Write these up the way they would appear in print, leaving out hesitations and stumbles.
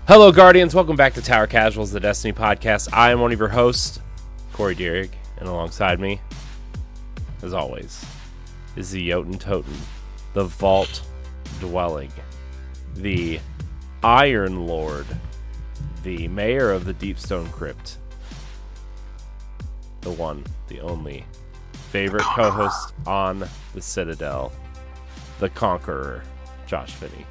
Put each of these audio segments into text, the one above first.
Hello, Guardians. Welcome back to Tower Casuals, the Destiny podcast. I am one of your hosts, Corey Dierig, and alongside me, as always, is the Jotun Toten, the Vault Dwelling, the Iron Lord, the Mayor of the Deepstone Crypt, the one, the only, favorite co-host on the Citadel, the Conqueror, Josh Finney.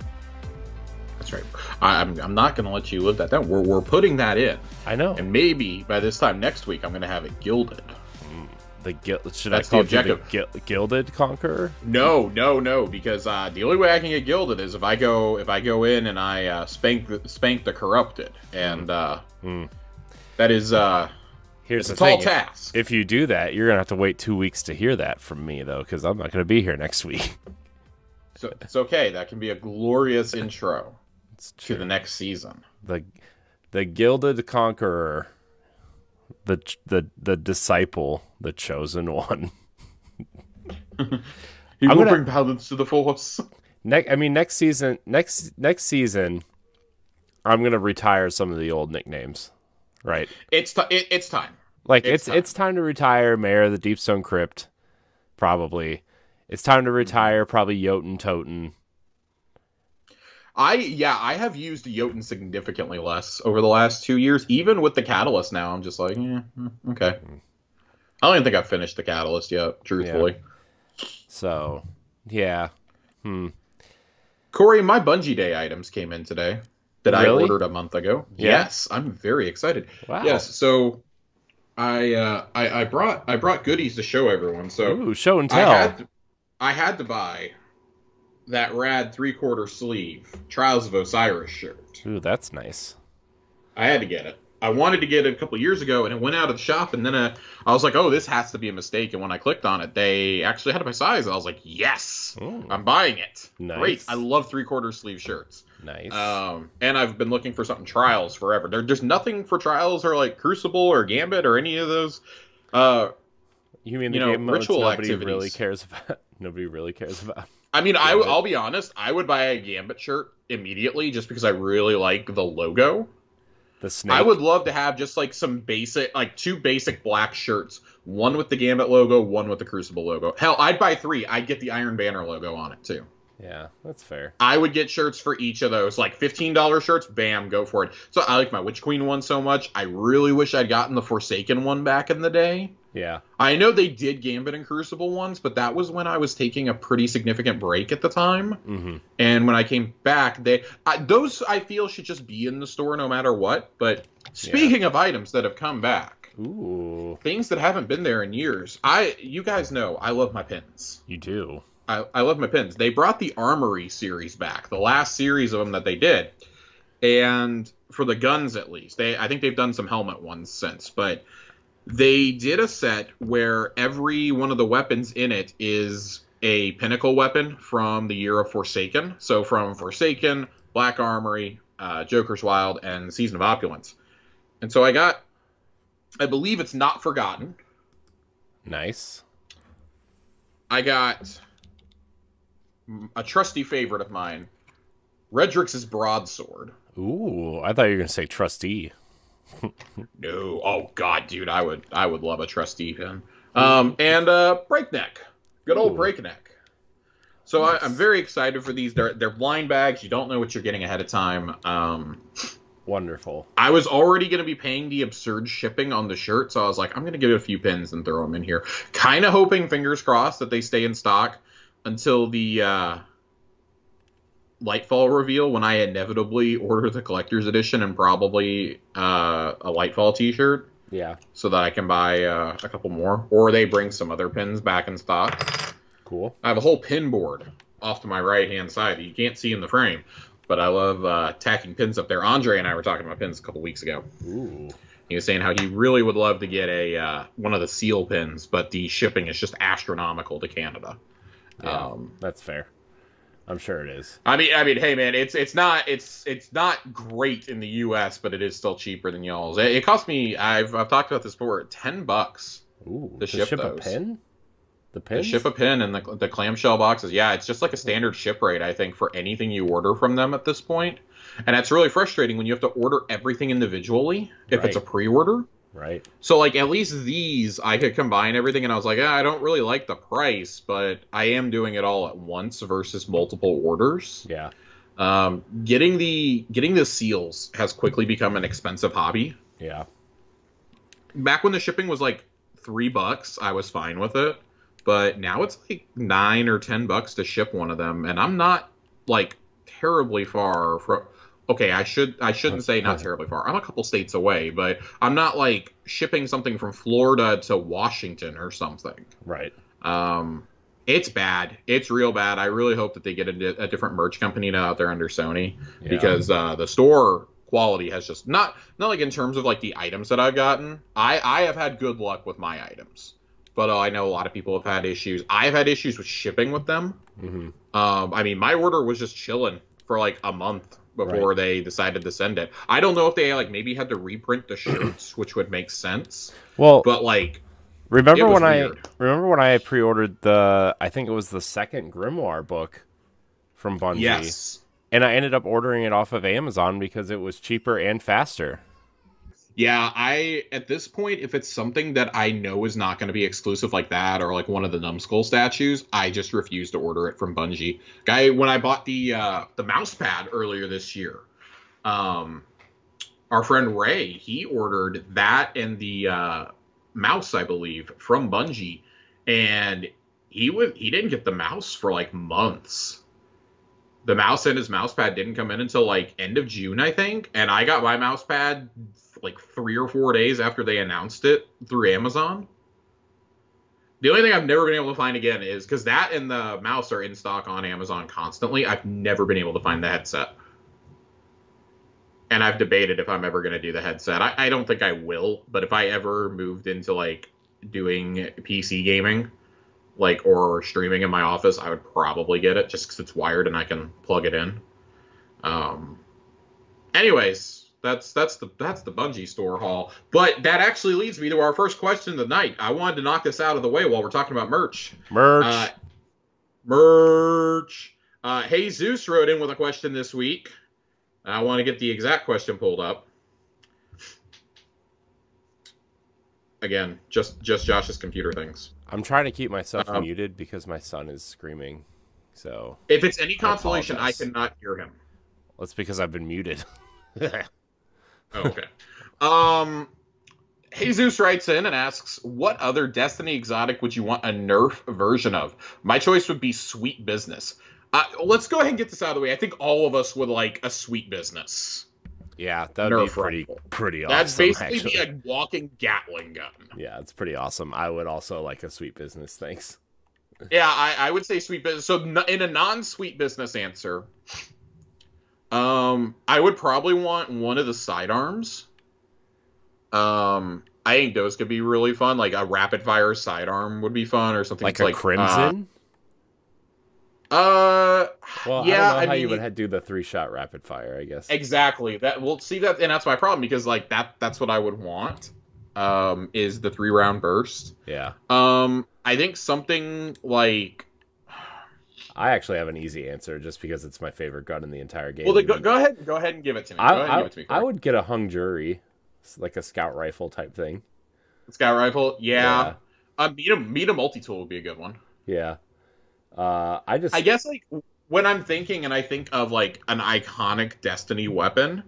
That's right. I'm not going to let you live that down. We're putting that in. I know. And maybe by this time next week, I'm going to have it gilded. Should That's I call the objective. you the Gilded Conqueror? No, because the only way I can get gilded is if I go in and I spank the corrupted, and that is Here's it's a the tall thing. task. If you do that, you're gonna have to wait 2 weeks to hear that from me, though, because I'm not gonna be here next week. So it's okay. That can be a glorious intro It's to true. the next season. The Gilded Conqueror, the disciple, the chosen one. He I'm will gonna- bring balance to the force. Next season, I'm gonna retire some of the old nicknames. Right, It's time. it's time. it's time to retire Mayor of the Deepstone Crypt. Probably, it's time to retire probably Jotun Toten. I have used Jotun significantly less over the last 2 years. Even with the Catalyst now, I'm just like, okay. I don't even think I've finished the Catalyst yet, truthfully. So, yeah. Corey, my Bungie Day items came in today that Really? I ordered a month ago. Yeah? Yes, I'm very excited. Wow. Yes, so I brought goodies to show everyone. So Ooh, show and tell. I had to buy that rad 3/4 sleeve Trials of Osiris shirt. Ooh, that's nice. I had to get it. I wanted to get it a couple years ago, and it went out of the shop, and then I was like, oh, this has to be a mistake. And when I clicked on it, they actually had my size. I was like, yes, Ooh. I'm buying it. Nice. Great. I love 3/4 sleeve shirts. Nice. And I've been looking for something Trials forever. There's nothing for Trials or like Crucible or Gambit or any of those. You mean the you know, game modes ritual nobody activities. really cares about? Nobody really cares about. I mean, Gambit. I'll be honest. I would buy a Gambit shirt immediately just because I really like the logo. The snake. I would love to have just like some basic, like 2 basic black shirts. One with the Gambit logo, one with the Crucible logo. Hell, I'd buy 3. I'd get the Iron Banner logo on it too. Yeah, that's fair. I would get shirts for each of those. Like $15 shirts, bam, go for it. So I like my Witch Queen one so much. I really wish I'd gotten the Forsaken one back in the day. Yeah. I know they did Gambit and Crucible ones, but that was when I was taking a pretty significant break at the time. Mm-hmm. And when I came back, those I feel should just be in the store no matter what. But speaking of items that have come back, Ooh, things that haven't been there in years, you guys know I love my pins. you do. I love my pins. They brought the Armory series back, the last series of them that they did, and for the guns at least, I think they've done some helmet ones since, but they did a set where every one of the weapons in it is a pinnacle weapon from the year of Forsaken. So from Forsaken, Black Armory, Joker's Wild, and Season of Opulence. And so I believe it's Not Forgotten. Nice. I got a trusty favorite of mine, Redrix's Broadsword. Ooh, I thought you were gonna say trustee. No, oh god, dude, I would love a trustee pin. And Breakneck, good old Ooh. Breakneck. So Nice. I'm very excited for these. They're blind bags. You don't know what you're getting ahead of time. Wonderful. I was already going to be paying the absurd shipping on the shirt, so I was like, I'm going to give it a few pins and throw them in here. Kind of hoping, fingers crossed, that they stay in stock until the Lightfall reveal, when I inevitably order the collector's edition and probably a Lightfall t-shirt, Yeah. so that I can buy a couple more. Or they bring some other pins back in stock. Cool. I have a whole pin board off to my right-hand side that you can't see in the frame, but I love tacking pins up there. Andre and I were talking about pins a couple weeks ago. Ooh. He was saying how he really would love to get a one of the seal pins, but the shipping is just astronomical to Canada. Yeah, that's fair. I'm sure it is. I mean, hey man, it's not great in the U.S., but it is still cheaper than y'all's. It cost me. I've talked about this before. $10 Ooh, to ship a those. pin? The The pins? ship a pin and the clamshell boxes. Yeah, it's just like a standard ship rate, I think, for anything you order from them at this point. And it's really frustrating when you have to order everything individually if it's a Right. pre-order. Right. So, like, at least these, I could combine everything, and I was like, I don't really like the price, but I am doing it all at once versus multiple orders. Yeah. Getting the seals has quickly become an expensive hobby. Yeah. Back when the shipping was like $3, I was fine with it, but now it's like $9 or $10 to ship one of them, and I'm not like terribly far from. Okay, I shouldn't say not terribly far. I'm a couple states away, but I'm not like shipping something from Florida to Washington or something. Right. It's bad. It's real bad. I really hope that they get a different merch company now out there under Sony, because the store quality has just not like in terms of like the items that I've gotten. I have had good luck with my items, but I know a lot of people have had issues. I've had issues with shipping with them. Mm-hmm. I mean, my order was just chilling for like a month before they decided to send it. I don't know if they like maybe had to reprint the shirts, which would make sense. Well, But like, remember it was when I pre-ordered I think it was the second Grimoire book from Bungie. yes. And I ended up ordering it off of Amazon because it was cheaper and faster. Yeah, at this point, if it's something that I know is not going to be exclusive like that, or like one of the Numbskull statues, I just refuse to order it from Bungie. When I bought the mouse pad earlier this year, our friend Ray, he ordered that and the mouse, I believe, from Bungie, and he didn't get the mouse for like months. The mouse and his mouse pad didn't come in until like end of June, I think, and I got my mouse pad like 3 or 4 days after they announced it through Amazon. The only thing I've never been able to find again is because that and the mouse are in stock on Amazon constantly. I've never been able to find the headset. And I've debated if I'm ever going to do the headset. I don't think I will, but if I ever moved into like doing PC gaming, like, or streaming in my office, I would probably get it just because it's wired and I can plug it in. Anyways, that's the Bungie store haul. But that actually leads me to our first question of the night. I wanted to knock this out of the way while we're talking about merch. Merch. Jesus wrote in with a question this week. I want to get the exact question pulled up. Again, just Josh's computer things. I'm trying to keep myself muted because my son is screaming. So if it's any consolation, I cannot hear him. Well, it's because I've been muted. Okay. Jesus writes in and asks, what other Destiny exotic would you want a nerf version of? My choice would be Sweet Business. Let's go ahead and get this out of the way. I think all of us would like a Sweet Business. Yeah, that would be pretty awesome. That'd basically be a walking Gatling gun. Yeah, it's pretty awesome. I would also like a Sweet Business, thanks. Yeah, I would say Sweet Business. So in a non-Sweet Business answer, I would probably want one of the sidearms. I think those could be really fun. Like a rapid fire sidearm would be fun, or something like a Crimson. Well, yeah, I don't know how you would do the 3-shot rapid fire, I guess. Exactly. And that's my problem, because like that's what I would want. Is the 3-round burst. Yeah. I think something like, I actually have an easy answer just because it's my favorite gun in the entire game. Well, then go ahead and give it to me. I would get a hung jury, like a scout rifle type thing. Scout rifle, yeah. Meet a multi-tool would be a good one. Yeah. I guess like when I'm thinking and I think of like an iconic Destiny weapon,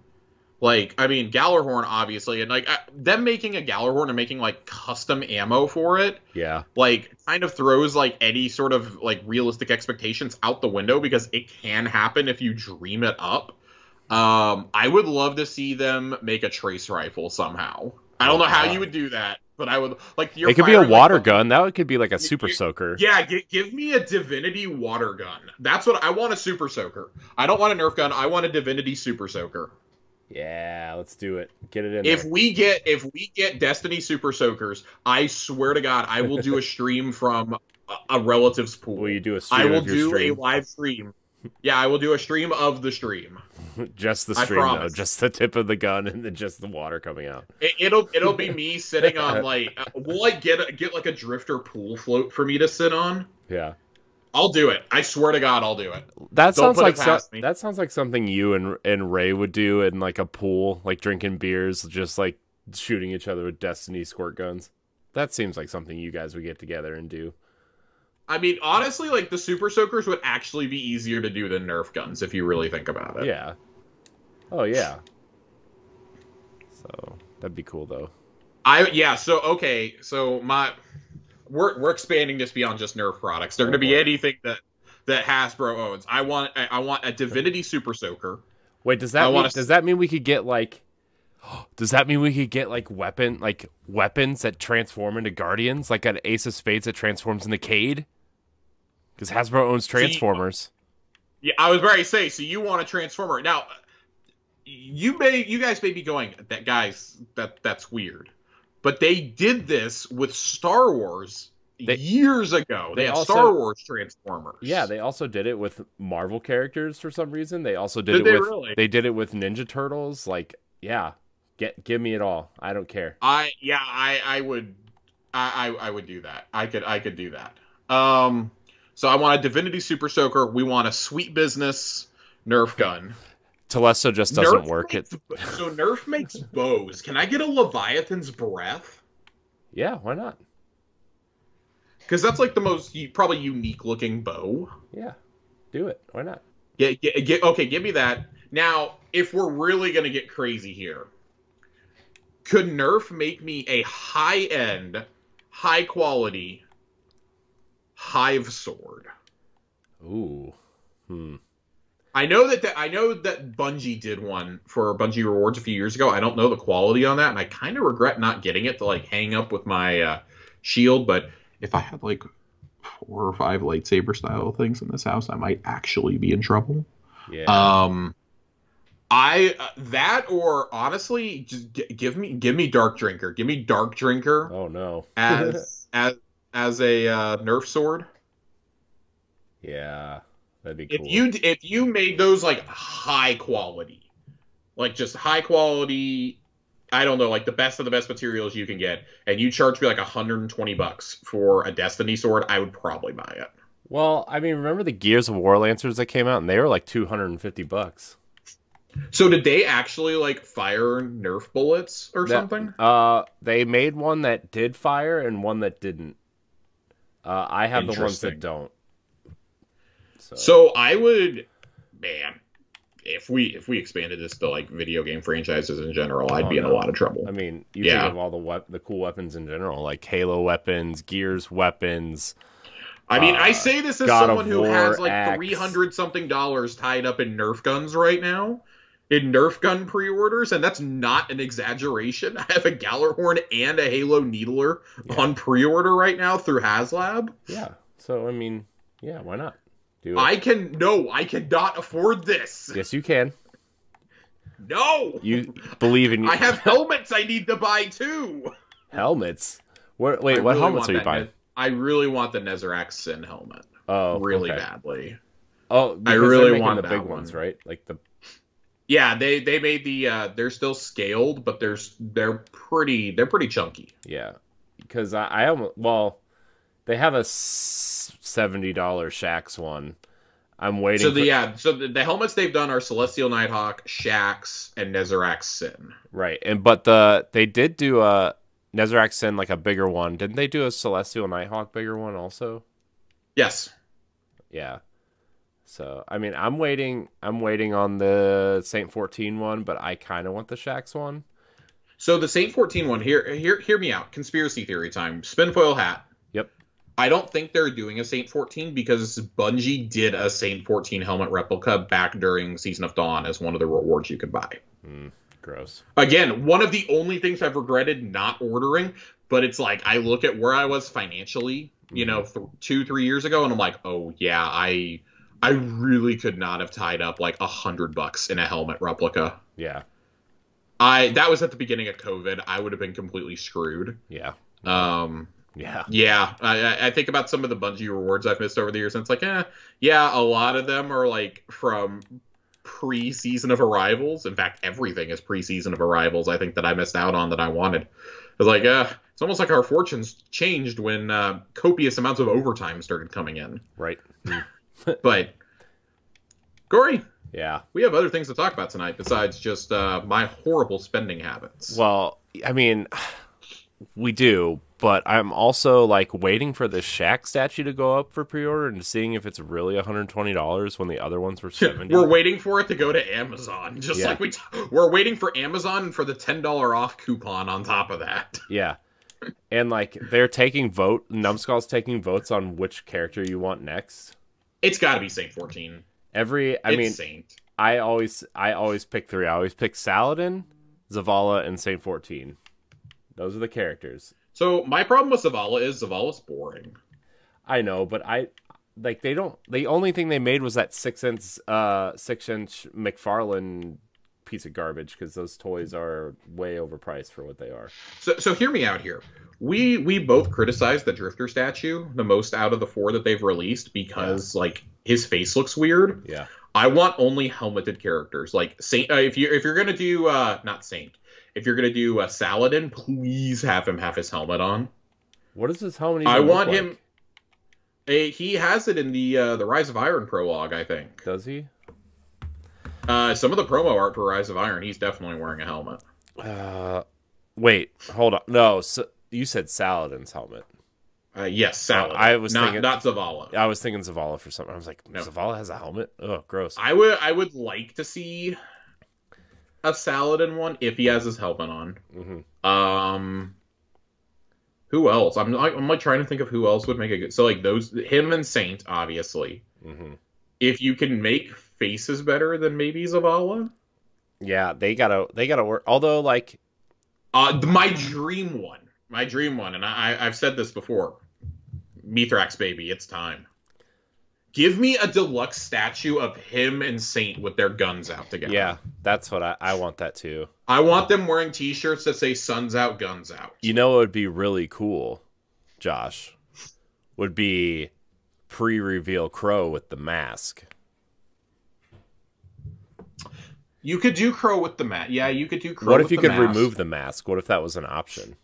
like, I mean, Gallarhorn, obviously, and like them making a Gallarhorn and making like custom ammo for it, yeah, like kind of throws like any sort of like realistic expectations out the window, because it can happen if you dream it up. I would love to see them make a trace rifle somehow. I don't know how you would do that, but I would like. It could be a water gun. That could be like a super soaker. Yeah, give me a Divinity water gun. That's what I want. A super soaker. I don't want a Nerf gun. I want a Divinity super soaker. Yeah, let's do it. Get it in. If we get Destiny super soakers, I swear to God, I will do a stream from a relative's pool. Will you do a stream? I will do a live stream Yeah, I will do a stream of the stream. Just the I stream, though. promise. Just the tip of the gun and then just the water coming out. It'll be me sitting on like will I get like a drifter pool float for me to sit on? Yeah. I'll do it. I swear to God, I'll do it. That Don't sounds put like it past me. that sounds like something you and Ray would do in like a pool, like drinking beers, just like shooting each other with Destiny squirt guns. That seems like something you guys would get together and do. I mean, honestly, like the Super Soakers would actually be easier to do than Nerf guns if you really think about it. Yeah. Oh yeah. So that'd be cool though. We're expanding this beyond just Nerf products. They're going to be anything that Hasbro owns. I want a Divinity Super Soaker. Wait, does that mean we could get like weapons that transform into Guardians, like an Ace of Spades that transforms into Cade? Because Hasbro owns Transformers. Yeah, I was about to say. So you want a Transformer now? You guys may be going that's weird, but they did this with Star Wars years ago. They had Star Wars Transformers. Yeah, they also did it with Marvel characters for some reason. They also They did it with Ninja Turtles. Like, yeah, give me it all. I don't care. I would do that. I could do that. So I want a Divinity Super Soaker. We want a Sweet Business Nerf gun. Telesto just doesn't work. So Nerf makes bows. Can I get a Leviathan's Breath? Yeah, why not? Because that's like the most probably unique looking bow. Yeah, do it. Why not? Okay, give me that. Now, if we're really gonna get crazy here, could Nerf make me a high-end, high-quality Hive sword? Ooh. I know that Bungie did one for Bungie Rewards a few years ago. I don't know the quality on that, and I kind of regret not getting it to like hang up with my shield. But if I had like 4 or 5 lightsaber style things in this house, I might actually be in trouble. Yeah. That or honestly, just give me Dark Drinker. Give me Dark Drinker. Oh no. as a Nerf sword. Yeah, that'd be cool. If you made those like high quality, like just high quality, I don't know, like the best of the best materials you can get, and you charge me like $120 for a Destiny sword, I would probably buy it. Well, I mean, remember the Gears of War Lancers that came out, and they were like $250. So did they actually like fire Nerf bullets or something? They made one that did fire and one that didn't. I have the ones that don't. So I would, man, if we expanded this to like video game franchises in general, I'd be in a lot of trouble. I mean, you think of all the cool weapons in general, like Halo weapons, Gears weapons. I mean, I say this as someone who has like $300 something tied up in Nerf guns right now, in Nerf gun pre-orders, and that's not an exaggeration. I have a Gallarhorn and a Halo Needler on pre-order right now through HasLab. Yeah. So I mean, yeah, why not? Do it. I cannot afford this. Yes, you can. No. You believe in you. I have helmets I need to buy too. Helmets? Wait, what helmets are you buying? I really want the Nezarec Sin helmet. Oh, really badly. Oh, I really want the that big one. ones, right? Like the. Yeah, they made the. They're still scaled, but they're pretty chunky. Yeah, because I almost they have a $70 Shaxx one. I'm waiting. So the helmets they've done are Celestial Nighthawk, Shaxx, and Nezarec Sin. Right, but they did do a Nezarec Sin, like a bigger one. Didn't they do a Celestial Nighthawk bigger one also? Yes. Yeah. So I mean, I'm waiting on the Saint 14 one, but I kind of want the Shaxx one. So the Saint 14 one, hear me out. Conspiracy theory time. Spinfoil hat. Yep. I don't think they're doing a Saint 14 because Bungie did a Saint 14 helmet replica back during Season of Dawn as one of the rewards you could buy. Gross. Again, one of the only things I've regretted not ordering, but it's like I look at where I was financially, 2-3 years ago, and I'm like, oh yeah, I really could not have tied up like $100 in a helmet replica. Yeah. That was at the beginning of COVID. I would have been completely screwed. Yeah. Yeah. Yeah, I think about some of the Bungie rewards I've missed over the years, and it's like, yeah, a lot of them are like from pre-season of arrivals. In fact, everything is pre-season of arrivals. I think that I missed out on that I wanted. It's like, it's almost like our fortunes changed when copious amounts of overtime started coming in. Right. But Corey, Yeah. we have other things to talk about tonight besides just my horrible spending habits. Well, I mean, we do, but I'm also like waiting for the Shaq statue to go up for pre-order and seeing if it's really $120 when the other ones were $70. We're waiting for it to go to Amazon, just Yeah. like we're waiting for Amazon for the $10 off coupon on top of that. Yeah. And like they're taking Numbskull's taking votes on which character you want next. It's got to be Saint 14. Saint. I always pick 3. I always pick Saladin, Zavala, and Saint 14. Those are the characters. So my problem with Zavala's boring. I know, but the only thing they made was that 6-inch McFarlane piece of garbage because those toys are way overpriced for what they are. So hear me out here. We both criticized the Drifter statue the most out of the 4 that they've released because like his face looks weird. Yeah. I want only helmeted characters like Saint. If you're gonna do not Saint, if you're gonna do Saladin, please have him have his helmet on. What is his helmet? Even I want look him. He has it in the Rise of Iron prologue, I think. Does he? Some of the promo art for Rise of Iron, he's definitely wearing a helmet. Wait, hold on. No, so you said Saladin's helmet. Yes, Saladin. I was not thinking Zavala. I was thinking Zavala for something. I was like, No. Zavala has a helmet? Oh, gross. I would like to see a Saladin one if he has his helmet on. Mm-hmm. Who else? I'm like trying to think of who else would make a good. So like him and Saint, obviously. Mm-hmm. If you can make faces better than maybe Zavala. Yeah, they gotta work. Although like, my dream one, and I've said this before. Mithrax baby, it's time. Give me a deluxe statue of him and Saint with their guns out together. yeah, that's what I want that too. I want them wearing T-shirts that say "Suns out, guns out." You know what would be really cool, Josh? Would be pre-reveal Crow with the mask. You could do Crow with the mask. Yeah, you could do Crow. What with if you the could mask. remove the mask? What if that was an option?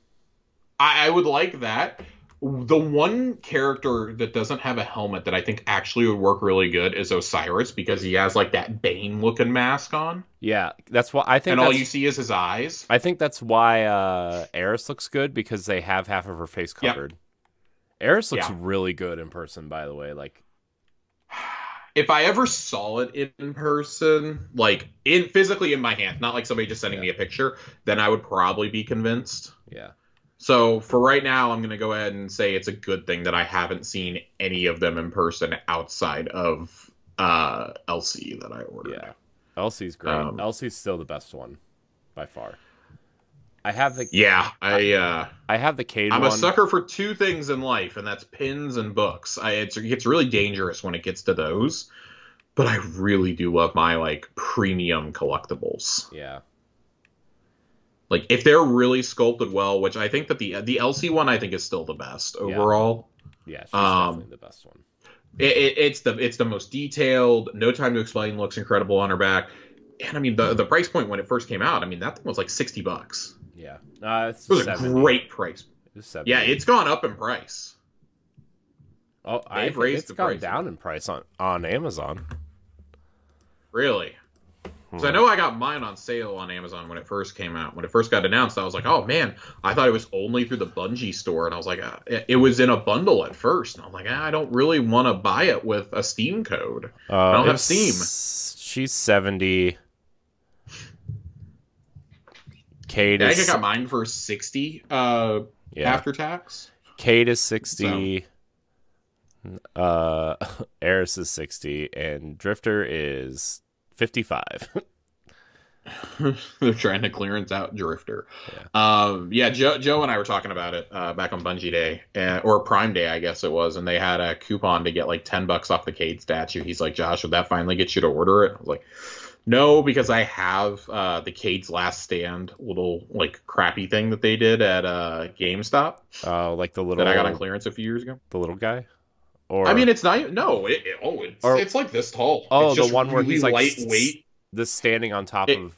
I would like that. The one character that doesn't have a helmet that I think actually would work really good is Osiris because he has like that Bane looking mask on. Yeah, that's why I think. And all you see is his eyes. I think that's why Eris looks good because they have half of her face covered. Yep. Eris looks really good in person, by the way. Like, if I ever saw it in person, like physically in my hand, not like somebody just sending me a picture, then I would probably be convinced. Yeah. So for right now, I'm going to go ahead and say it's a good thing that I haven't seen any of them in person outside of LC that I ordered. Yeah, LC's great. LC's still the best one by far. I have the I have the Cade I'm one. a sucker for 2 things in life, and that's pins and books. It gets really dangerous when it gets to those, but I really do love my like premium collectibles. Yeah. Like if they're really sculpted well, which I think that the LC one I think is still the best overall. Yeah, she's definitely the best one. It's the most detailed. No Time to Explain looks incredible on her back, and I mean the price point when it first came out. I mean that thing was like $60. Yeah, it was 70. A great price. It was 70. Yeah, it's gone up in price. Oh, they've raised it's the gone price down in price on Amazon. Really? So I know I got mine on sale on Amazon when it first came out. When it first got announced, I was like, oh, man, I thought it was only through the Bungie store. And I was like, it was in a bundle at first. And I'm like, I don't really want to buy it with a Steam code. I don't have Steam. She's 70. Cade I think I got mine for 60 after tax. Cade is 60. So. Eris is 60. And Drifter is 55. They're trying to clearance out Drifter. Yeah, Joe and I were talking about it back on Bungie Day, or Prime Day, I guess it was, and they had a coupon to get like $10 off the Cade statue. He's like, Josh, would that finally get you to order it? I was like, No, because I have the Cade's Last Stand little like crappy thing that they did at GameStop Like the that I got on little clearance a few years ago. guy, I mean, or it's not. No, it's like this tall. It's the just one where really he's like lightweight. this standing on top It, of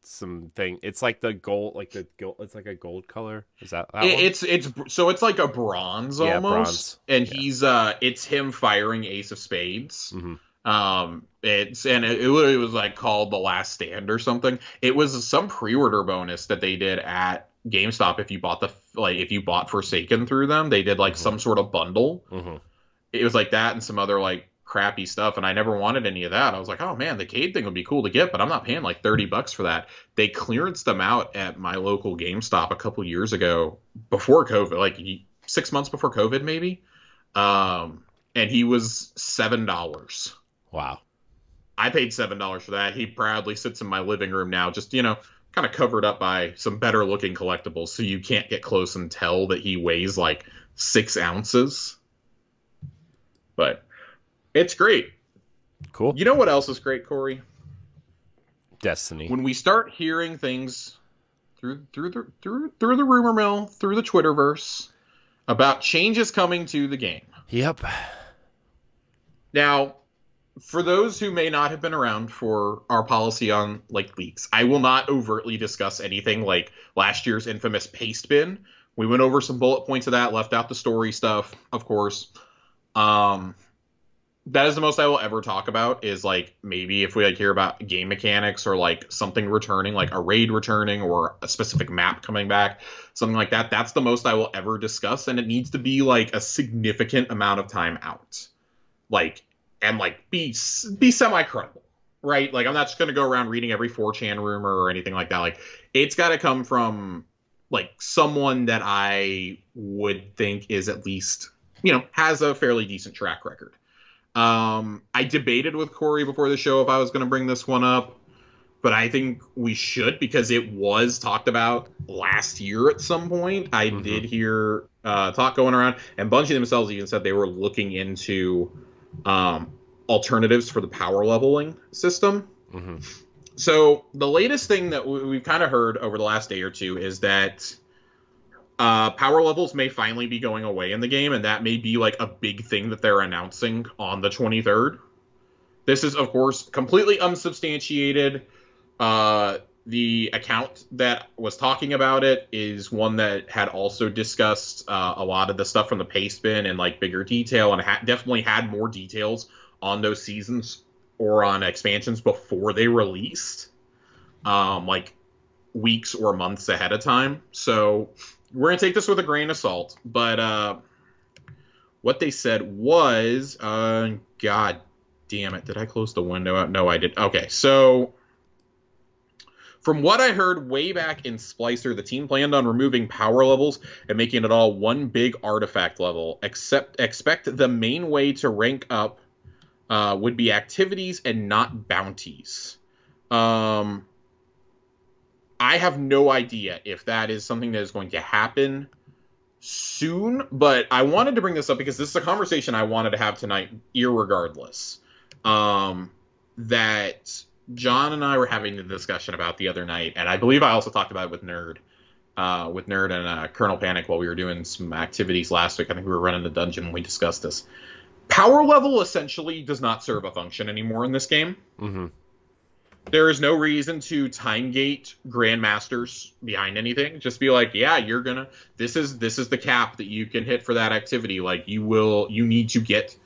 something. It's like the gold, like the gold. It's like a gold color. Is that one? it's like a bronze Yeah, almost, bronze. and Yeah. he's it's him firing Ace of Spades. Mm-hmm. It literally was like called The Last Stand or something. It was some pre-order bonus that they did at GameStop if you bought Forsaken through them. They did like some sort of bundle. Mm-hmm. It was like that and some other like crappy stuff, and I never wanted any of that. I was like, oh man, the Cade thing would be cool to get, but I'm not paying like $30 for that. They clearanced them out at my local GameStop a couple years ago before COVID, like 6 months before COVID maybe. And he was $7. Wow. I paid $7 for that. He proudly sits in my living room now, just, kind of covered up by some better looking collectibles, so you can't get close and tell that he weighs like 6 ounces. But it's great. Cool. You know what else is great, Corey? Destiny. When we start hearing things through the rumor mill, through the Twitterverse, about changes coming to the game. Yep. Now, for those who may not have been around for our policy on like leaks, I will not overtly discuss anything like last year's infamous paste bin. We went over some bullet points of that, left out the story stuff, of course. That is the most I will ever talk about, is like maybe if we like hear about game mechanics or like something returning, like a raid returning or a specific map coming back, something like that. That's the most I will ever discuss, and it needs to be like a significant amount of time out. Be semi-credible, right? Like, I'm not just going to go around reading every 4chan rumor or anything like that. Like, it's got to come from, like, someone that I would think is at least, has a fairly decent track record. I debated with Corey before the show if I was going to bring this one up, but I think we should, because it was talked about last year at some point. I did hear talk going around, and Bungie themselves even said they were looking into alternatives for the power leveling system. Mm-hmm. So the latest thing that we've kind of heard over the last day or two is that power levels may finally be going away in the game, and that may be like a big thing that they're announcing on the 23rd. This is, of course, completely unsubstantiated. The account that was talking about it is one that had also discussed a lot of the stuff from the paste bin in like bigger detail, and definitely had more details on those seasons or on expansions before they released, like weeks or months ahead of time. So we're going to take this with a grain of salt, but what they said was, God damn it, did I close the window out? No, I did. Okay, so from what I heard way back in Splicer, the team planned on removing power levels and making it all one big artifact level. Expect the main way to rank up would be activities and not bounties. I have no idea if that is something that is going to happen soon, but I wanted to bring this up because this is a conversation I wanted to have tonight, irregardless. That John and I were having the discussion about the other night, and I believe I also talked about it with Nerd and Colonel Panic while we were doing some activities last week. I think we were running the dungeon when we discussed this. Power level essentially does not serve a function anymore in this game. Mm-hmm. There is no reason to time gate grandmasters behind anything. Just be like, yeah, this is the cap that you can hit for that activity. Like, you need to get,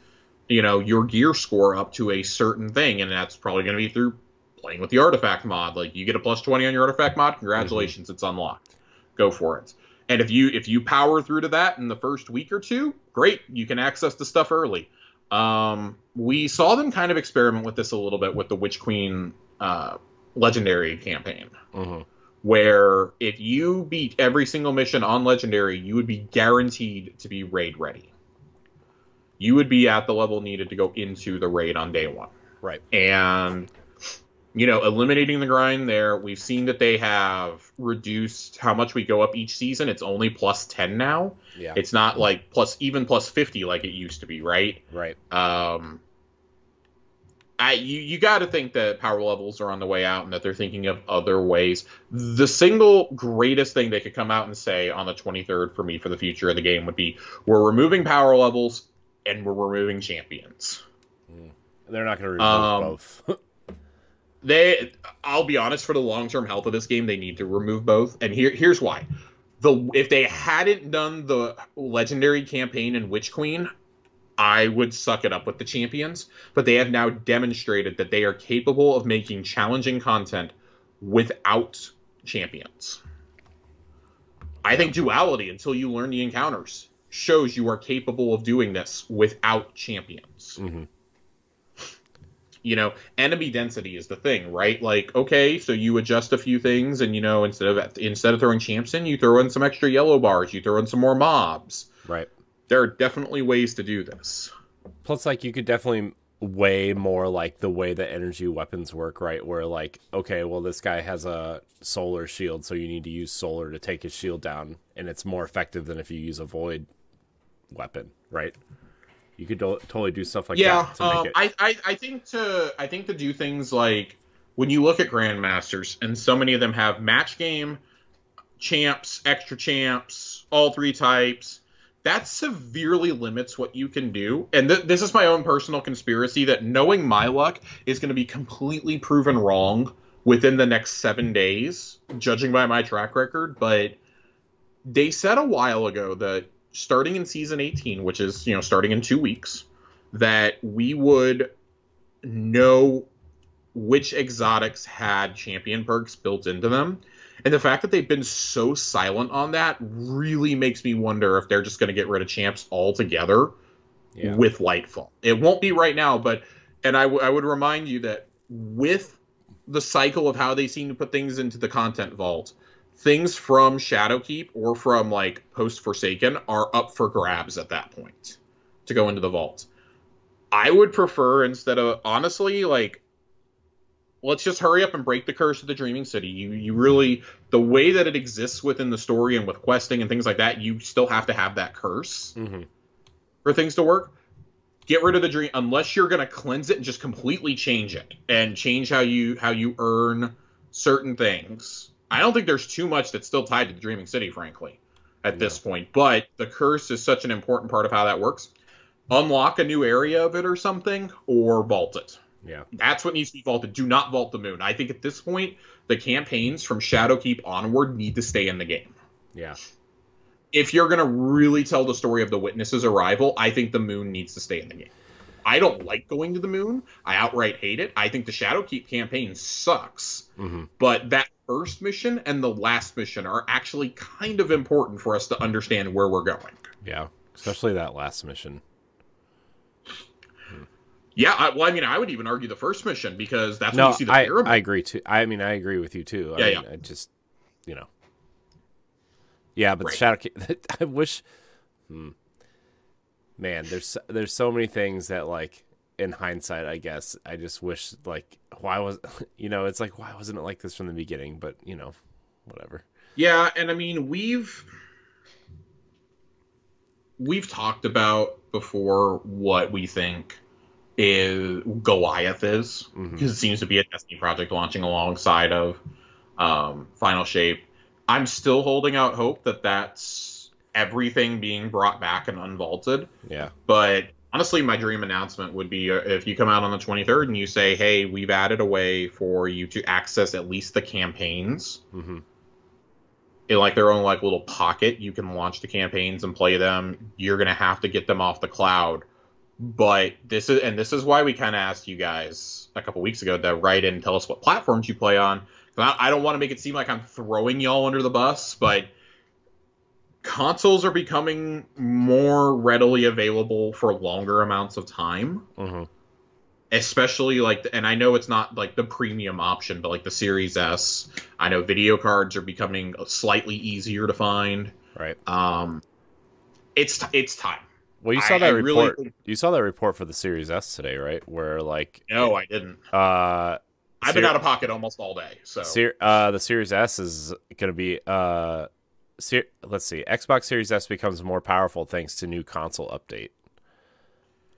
your gear score up to a certain thing, and that's probably going to be through playing with the artifact mod. Like, you get a plus 20 on your artifact mod, congratulations, It's unlocked. Go for it. And if you power through to that in the first week or two, great, you can access the stuff early. We saw them kind of experiment with this a little bit with the Witch Queen Legendary campaign, where if you beat every single mission on Legendary, you would be guaranteed to be raid ready. You would be at the level needed to go into the raid on day one. Right. And, eliminating the grind there, we've seen that they have reduced how much we go up each season. It's only plus 10 now. Yeah. It's not like plus 50 like it used to be, right? Right. You got to think that power levels are on the way out and that they're thinking of other ways. The single greatest thing they could come out and say on the 23rd for me for the future of the game would be, we're removing power levels and we're removing champions. They're not going to remove both. I'll be honest, for the long-term health of this game, they need to remove both. And here's why. If they hadn't done the legendary campaign in Witch Queen, I would suck it up with the champions, but they have now demonstrated that they are capable of making challenging content without champions. I think Duality, until you learn the encounters, shows you are capable of doing this without champions. Mm-hmm. You know, enemy density is the thing, right? Like, okay, so you adjust a few things, and, you know, instead of throwing champs in, you throw in some extra yellow bars, you throw in some more mobs. Right. There are definitely ways to do this. Plus, like, you could definitely weigh more, like, the way that energy weapons work, right? Where, like, okay, well, this guy has a solar shield, so you need to use solar to take his shield down, and it's more effective than if you use a void weapon, right? You could totally do stuff like that to make it. I think to do things like, when you look at Grandmasters, and so many of them have match game, champs, extra champs, all three types, that severely limits what you can do. And this is my own personal conspiracy that knowing my luck is going to be completely proven wrong within the next 7 days, judging by my track record. But they said a while ago that starting in Season 18, which is, you know, starting in 2 weeks, that we would know which exotics had champion perks built into them. And the fact that they've been so silent on that really makes me wonder if they're just going to get rid of champs altogether with Lightfall. It won't be right now, but I would remind you that with the cycle of how they seem to put things into the content vault, things from Shadowkeep or from, like, Post-Forsaken are up for grabs at that point to go into the vault. I would prefer, instead of, honestly, like, let's just hurry up and break the curse of the Dreaming City. You really, the way that it exists within the story and with questing and things like that, you still have to have that curse for things to work. Get rid of the dream, unless you're going to cleanse it and just completely change it and change how you earn certain things. I don't think there's too much that's still tied to the Dreaming City, frankly, at this point. But the curse is such an important part of how that works. Unlock a new area of it or something, or vault it. Yeah. That's what needs to be vaulted. Do not vault the moon. I think at this point, the campaigns from Shadowkeep onward need to stay in the game. Yeah. If you're going to really tell the story of the Witness's arrival, I think the moon needs to stay in the game. I don't like going to the moon. I outright hate it. I think the Shadowkeep campaign sucks. But that first mission and the last mission are actually kind of important for us to understand where we're going. Yeah, especially that last mission. Yeah, I would even argue the first mission, because that's when you see the pyramid. I agree too. I agree with you too. I just, you know. Yeah, but the Shadowkeep, I wish, man, there's so many things that, like, in hindsight, I guess, I just wish, like, why was, you know, it's like, why wasn't it like this from the beginning? But, you know, whatever. Yeah, and I mean, we've talked about before what we think Goliath is, because it seems to be a Destiny project launching alongside of Final Shape. I'm still holding out hope that that's everything being brought back and unvaulted. Yeah. But honestly, my dream announcement would be if you come out on the 23rd and you say, hey, we've added a way for you to access at least the campaigns. In, like, their own, like, little pocket. You can launch the campaigns and play them. You're going to have to get them off the cloud. But this is why we kind of asked you guys a couple weeks ago to write in and tell us what platforms you play on. I don't want to make it seem like I'm throwing y'all under the bus, but consoles are becoming more readily available for longer amounts of time. Especially, like, and I know it's not, like, the premium option, but, like, the Series S. I know video cards are becoming slightly easier to find. Right. It's time. Well, you saw that report. You saw that report for the Series S today, right? Where, like, no, I didn't. I've been out of pocket almost all day. So the Series S is going to be let's see, Xbox Series S becomes more powerful thanks to new console update.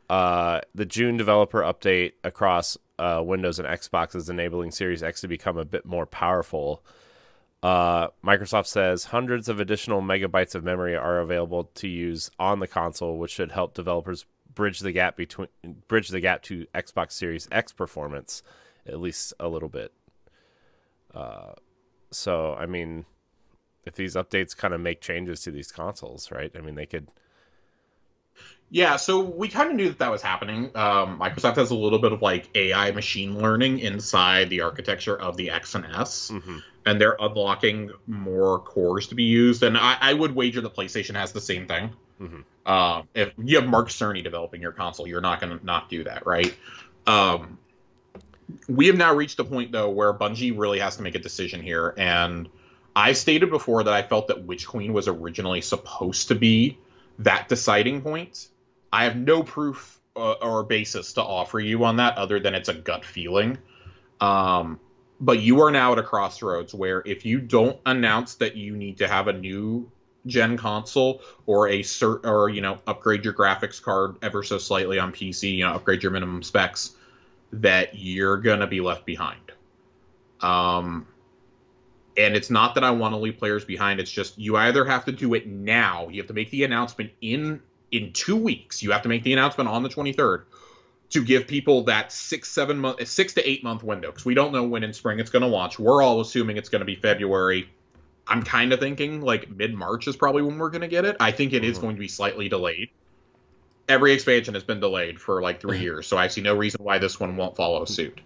The June developer update across Windows and Xboxes, enabling Series X to become a bit more powerful. Microsoft says hundreds of additional megabytes of memory are available to use on the console, which should help developers bridge the gap to Xbox Series X performance, at least a little bit. So, I mean, if these updates kind of make changes to these consoles, right? I mean, they could. Yeah, so we kind of knew that was happening. Microsoft has a little bit of like AI machine learning inside the architecture of the X and S, and they're unlocking more cores to be used. And I would wager the PlayStation has the same thing. If you have Mark Cerny developing your console, you're not going to not do that, right? We have now reached a point, though, where Bungie really has to make a decision here. And I stated before that I felt that Witch Queen was originally supposed to be that deciding point. I have no proof or basis to offer you on that other than it's a gut feeling. But you are now at a crossroads where if you don't announce that you need to have a new gen console or upgrade your graphics card ever so slightly on PC, upgrade your minimum specs, that you're going to be left behind. And it's not that I want to leave players behind. It's just you either have to do it now. You have to make the announcement in 2 weeks. You have to make the announcement on the 23rd to give people that 6 to 8 month window, because we don't know when in spring it's going to launch. We're all assuming it's going to be February. I'm kind of thinking like mid-March is probably when we're going to get it. I think it is going to be slightly delayed. Every expansion has been delayed for like 3 years, so I see no reason why this one won't follow suit.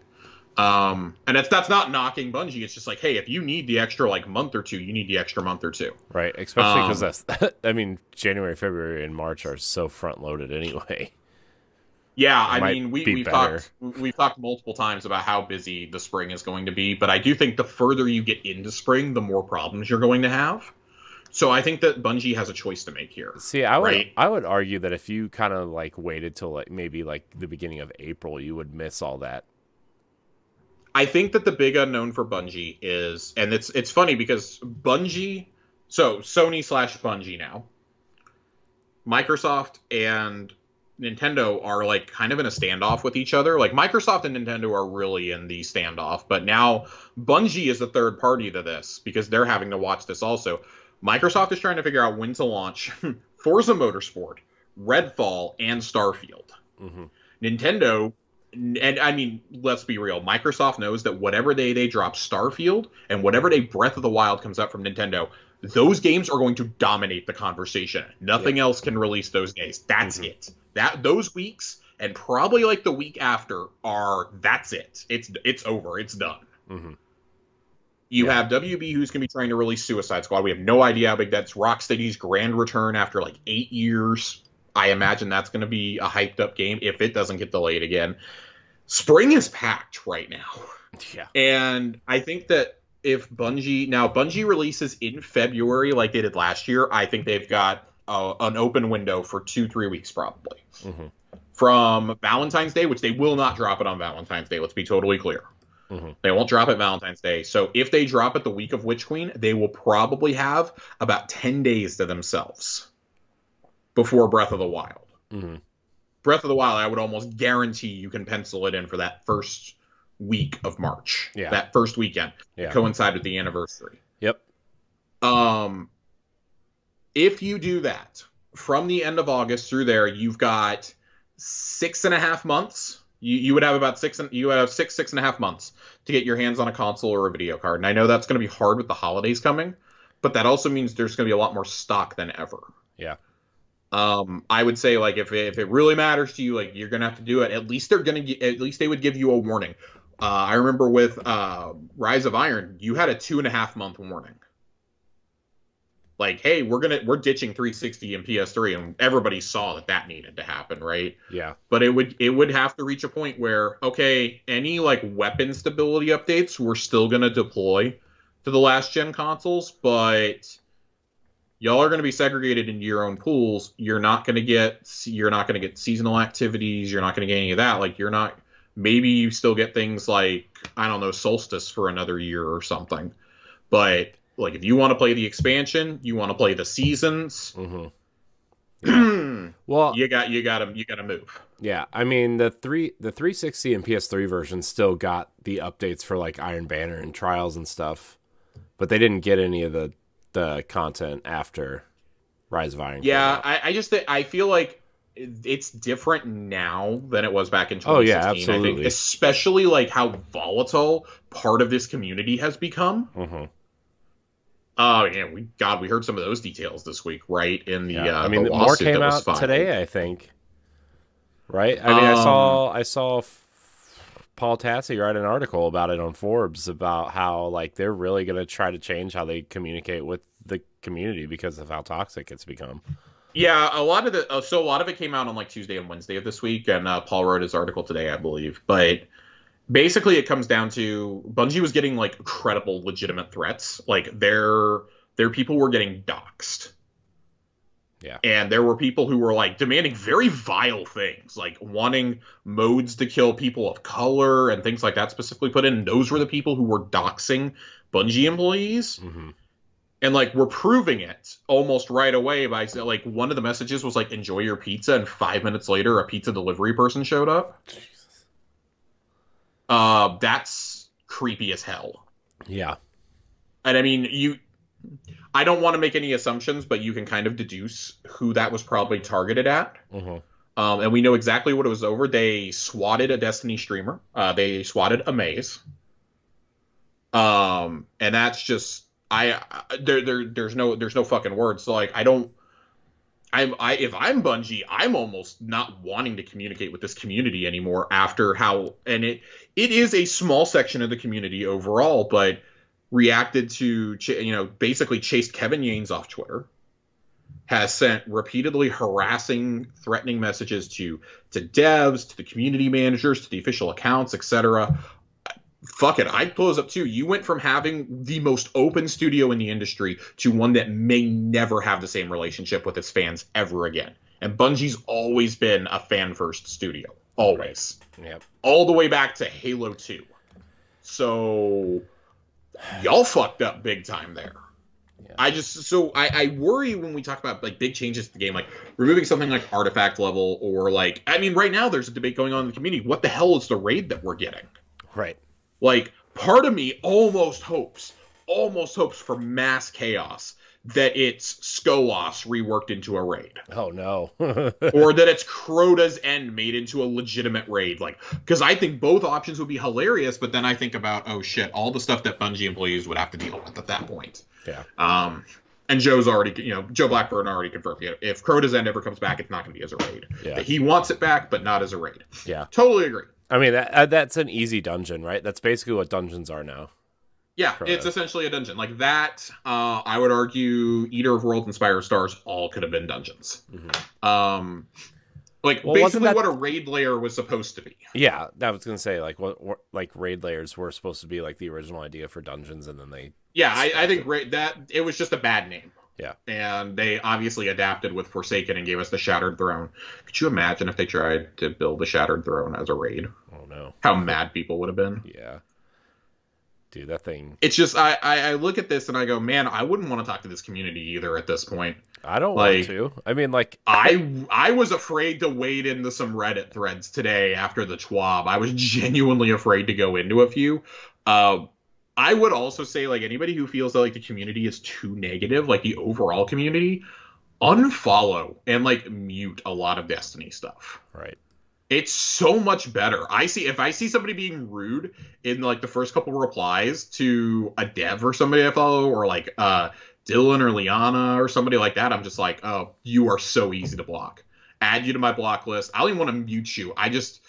And that's not knocking Bungie. It's just like, hey, if you need the extra like month or two, you need the extra month or two. Right, especially because that's, I mean, January, February, and March are so front-loaded anyway. Yeah, I mean, we've talked multiple times about how busy the spring is going to be, but I do think the further you get into spring, the more problems you're going to have. So I think that Bungie has a choice to make here. See, I would argue that if you kind of like waited till like maybe like the beginning of April, you would miss all that. I think that the big unknown for Bungie is, and it's funny because Bungie, so Sony/Bungie now, Microsoft and Nintendo are like kind of in a standoff with each other. Like Microsoft and Nintendo are really in the standoff, but now Bungie is the third party to this because they're having to watch this also. Microsoft is trying to figure out when to launch Forza Motorsport, Redfall, and Starfield. Nintendo, and I mean, let's be real, Microsoft knows that whatever they drop Starfield and whatever day Breath of the Wild comes up from Nintendo, those games are going to dominate the conversation. Nothing else can release those days. That's it. Those weeks and probably like the week after that's it. It's over. It's done. You have WB who's going to be trying to release Suicide Squad. We have no idea how big that's. Rocksteady's grand return after like 8 years. I imagine that's going to be a hyped up game if it doesn't get delayed again. Spring is packed right now. Yeah. And I think that if Bungie releases in February like they did last year, I think they've got an open window for 2-3 weeks probably. From Valentine's Day, which they will not drop it on Valentine's Day. Let's be totally clear. They won't drop it Valentine's Day. So if they drop it the week of Witch Queen, they will probably have about 10 days to themselves before Breath of the Wild. Breath of the Wild, I would almost guarantee you can pencil it in for that first week of March. Yeah. That first weekend. Yeah. Coincide with the anniversary. Yep. If you do that, from the end of August through there, you've got 6.5 months. You would have about 6.5 months to get your hands on a console or a video card. And I know that's going to be hard with the holidays coming, but that also means there's going to be a lot more stock than ever. Yeah. I would say like if it really matters to you, like you're going to have to do it. At least they would give you a warning. I remember with Rise of Iron, you had a 2.5 month warning. Like, hey, we're ditching 360 and PS3, and everybody saw that needed to happen, right? Yeah. But it would have to reach a point where, okay, any like weapon stability updates we're still gonna deploy to the last gen consoles, but y'all are gonna be segregated into your own pools. You're not gonna get seasonal activities. You're not gonna get any of that. Like maybe you still get things like, I don't know, Solstice for another year or something, but like if you want to play the expansion, you want to play the seasons. Well, you gotta move. yeah, I mean the 360 and PS3 version still got the updates for like Iron Banner and Trials and stuff, but they didn't get any of the content after Rise of Iron. Yeah, I feel like it's different now than it was back in 2016. Oh yeah, absolutely. I think, especially like how volatile part of this community has become. Mm-hmm. Oh yeah, we heard some of those details this week, right? In the I mean, the more came out filed today, I think. Right? I mean, I saw Paul Tassi write an article about it on Forbes about how like they're really going to try to change how they communicate with the community because of how toxic it's become. Yeah, a lot of it came out on like Tuesday and Wednesday of this week, and Paul wrote his article today, I believe. But basically, it comes down to Bungie was getting like credible, legitimate threats. Like their people were getting doxxed. Yeah. And there were people who were like demanding very vile things, like wanting modes to kill people of color and things like that specifically put in. Those were the people who were doxing Bungie employees. Mm-hmm. And like we're proving it almost right away by like one of the messages was like enjoy your pizza, and 5 minutes later a pizza delivery person showed up. Jesus. That's creepy as hell. Yeah. And I mean, I don't want to make any assumptions, but you can kind of deduce who that was probably targeted at. Mm-hmm. And we know exactly what it was over. They swatted a Destiny streamer. They swatted Amaze. And that's just there's no fucking words. So like if I'm Bungie, I'm almost not wanting to communicate with this community anymore after how, and it is a small section of the community overall, but reacted to, basically chased Kevin Yanes off Twitter, has sent repeatedly harassing, threatening messages to devs, to the community managers, to the official accounts, etc. Fuck it, I'd close up too. You went from having the most open studio in the industry to one that may never have the same relationship with its fans ever again. And Bungie's always been a fan-first studio. Always. Yep. All the way back to Halo 2. So y'all fucked up big time there. Yeah. I worry when we talk about like big changes to the game, like removing something like artifact level, or like, I mean, right now there's a debate going on in the community. What the hell is the raid that we're getting? Right. Like, part of me almost hopes for mass chaos that it's Skolas reworked into a raid. Oh no. Or that it's Crota's End made into a legitimate raid. Like, because I think both options would be hilarious, but then I think about, oh shit, all the stuff that Bungie employees would have to deal with at that point. Yeah. And Joe's already, Joe Blackburn already confirmed, if Crota's End ever comes back, it's not going to be as a raid. Yeah. He wants it back, but not as a raid. Yeah. Totally agree. I mean, that's an easy dungeon, right? That's basically what dungeons are now. Yeah, it's essentially a dungeon. Like that, I would argue Eater of Worlds and Spire of Stars all could have been dungeons. Mm-hmm. Basically what a raid layer was supposed to be. Yeah, I was going to say, like, what like raid layers were supposed to be like the original idea for dungeons, and then they... Yeah, I think it was just a bad name. Yeah. And they obviously adapted with Forsaken and gave us the Shattered Throne. Could you imagine if they tried to build the Shattered Throne as a raid? Oh, no. How mad people would have been. Yeah. Dude, that thing... It's just, I look at this and I go, man, I wouldn't want to talk to this community either at this point. I don't want to. I mean, like... I was afraid to wade into some Reddit threads today after the TWAB. I was genuinely afraid to go into a few. I would also say, like, anybody who feels that, like, the community is too negative, like, the overall community, unfollow and, like, mute a lot of Destiny stuff. Right. It's so much better. If I see somebody being rude in, like, the first couple replies to a dev or somebody I follow, or, like, Dylan or Liana or somebody like that, I'm just like, oh, you are so easy to block. Add you to my block list. I don't even want to mute you. I just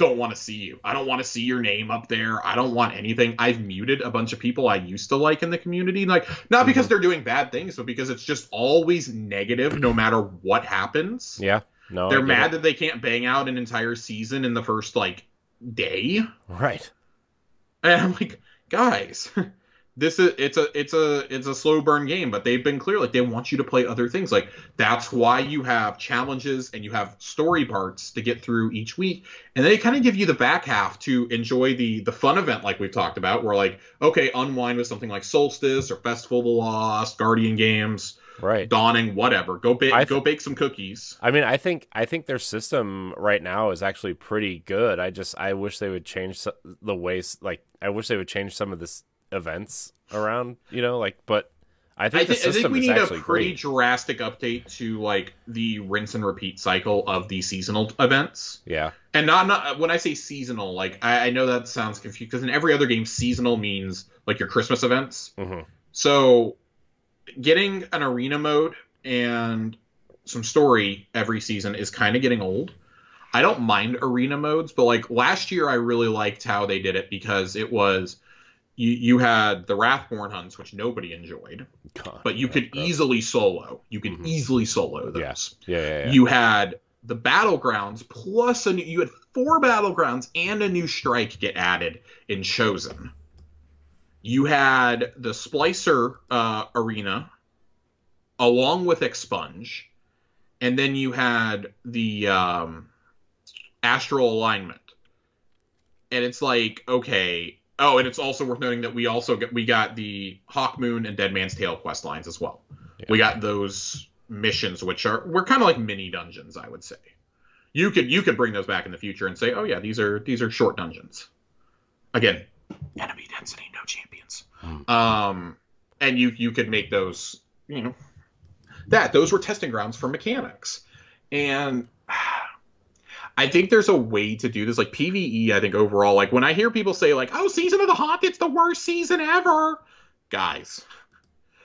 don't want to see you. I don't want to see your name up there. I don't want anything. I've muted a bunch of people I used to like in the community. Like, not because they're doing bad things, but because it's just always negative no matter what happens. Yeah. No. They're mad that they can't bang out an entire season in the first, like, day. Right. And I'm like, guys, it's a slow burn game, but they've been clear, like, they want you to play other things. Like, that's why you have challenges and you have story parts to get through each week, and they kind of give you the back half to enjoy the fun event, like we've talked about, where, like, okay, unwind with something like Solstice or Festival of the Lost, Guardian games, Right. Dawning, whatever. Go bake some cookies. I mean, I think their system right now is actually pretty good. I wish they would change the ways. Like, I wish they would change some of this events around. But I think the system we is need actually a pretty great. drastic update to like the rinse and repeat cycle of the seasonal events. Yeah. And not when I say seasonal, like I know that sounds confusing because in every other game, seasonal means like your Christmas events. Mm-hmm. So getting an arena mode and some story every season is kind of getting old. I don't mind arena modes, but like last year I really liked how they did it because it was you had the Wrathborn hunts, which nobody enjoyed, but you could easily solo. You could easily solo those. Yeah. You had the battlegrounds plus you had 4 battlegrounds and a new strike get added in Chosen. You had the Splicer arena along with Expunge, and then you had the Astral Alignment. And it's like, okay. Oh, and it's also worth noting that we got the Hawkmoon and Dead Man's Tale quest lines as well. Yeah. We got those missions, we're kind of like mini dungeons, I would say. You could bring those back in the future and say, oh yeah, these are short dungeons. Again, enemy density, no champions. And you could make those, those were testing grounds for mechanics. And I think there's a way to do this. Like PvE, I think overall, like when I hear people say like, oh, Season of the Haunt, it's the worst season ever. Guys,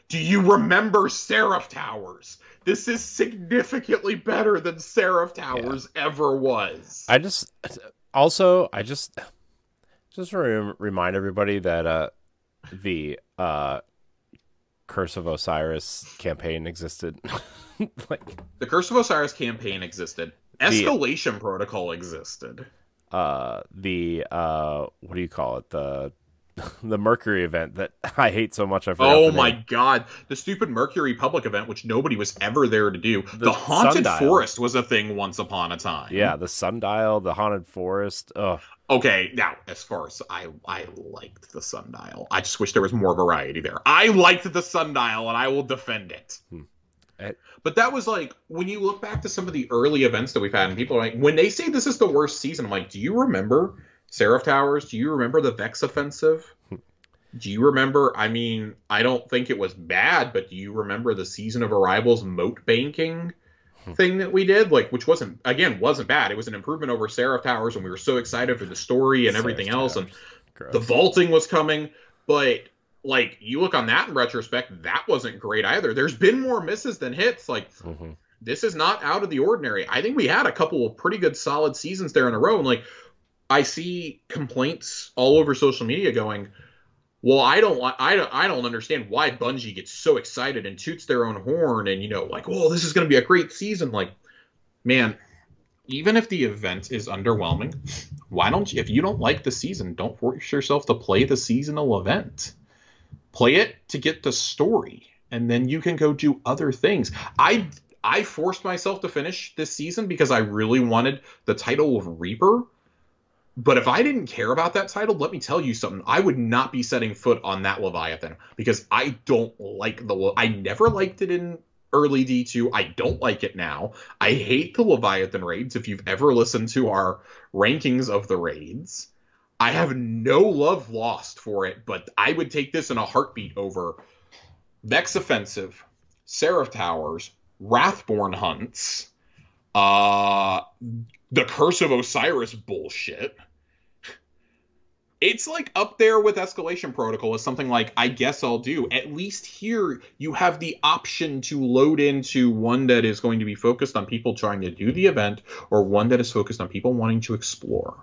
do you remember Seraph Towers? This is significantly better than Seraph Towers ever was. I just remind everybody that the Curse of Osiris campaign existed. The Curse of Osiris campaign existed. Escalation Protocol existed. What do you call it? The Mercury event that I hate so much. I forgot. Oh my god, the stupid Mercury Public event, which nobody was ever there to do. The Haunted Sundial. Forest was a thing once upon a time. Yeah, the Sundial, the Haunted Forest. Ugh. Okay, now as far as I liked the Sundial. I just wish there was more variety there. I liked the Sundial, and I will defend it. But that was like, when you look back to some of the early events that we've had, and people are like, when they say this is the worst season, I'm like, do you remember Seraph Towers? Do you remember the Vex Offensive? Do you remember, I mean, I don't think it was bad, but do you remember the Season of Arrival's moat banking thing that we did? Like, which wasn't bad. It was an improvement over Seraph Towers, and we were so excited for the story and everything else, and the vaulting was coming, but like, you look on that in retrospect, that wasn't great either. There's been more misses than hits. Like, this is not out of the ordinary. I think we had a couple of pretty good solid seasons there in a row. And like, I see complaints all over social media going, well, I don't understand why Bungie gets so excited and toots their own horn and, like, oh, this is going to be a great season. Like, man, even if the event is underwhelming, why don't you, if you don't like the season, don't force yourself to play the seasonal event. Play it to get the story, and then you can go do other things. I forced myself to finish this season because I really wanted the title of Reaper. But if I didn't care about that title, let me tell you something. I would not be setting foot on that Leviathan because I don't like I never liked it in early D2. I don't like it now. I hate the Leviathan raids. If you've ever listened to our rankings of the raids, I have no love lost for it, but I would take this in a heartbeat over Vex Offensive, Seraph Towers, Wrathborn hunts, the Curse of Osiris bullshit. It's like up there with Escalation Protocol as something like, I guess I'll do. At least here you have the option to load into one that is going to be focused on people trying to do the event or one that is focused on people wanting to explore.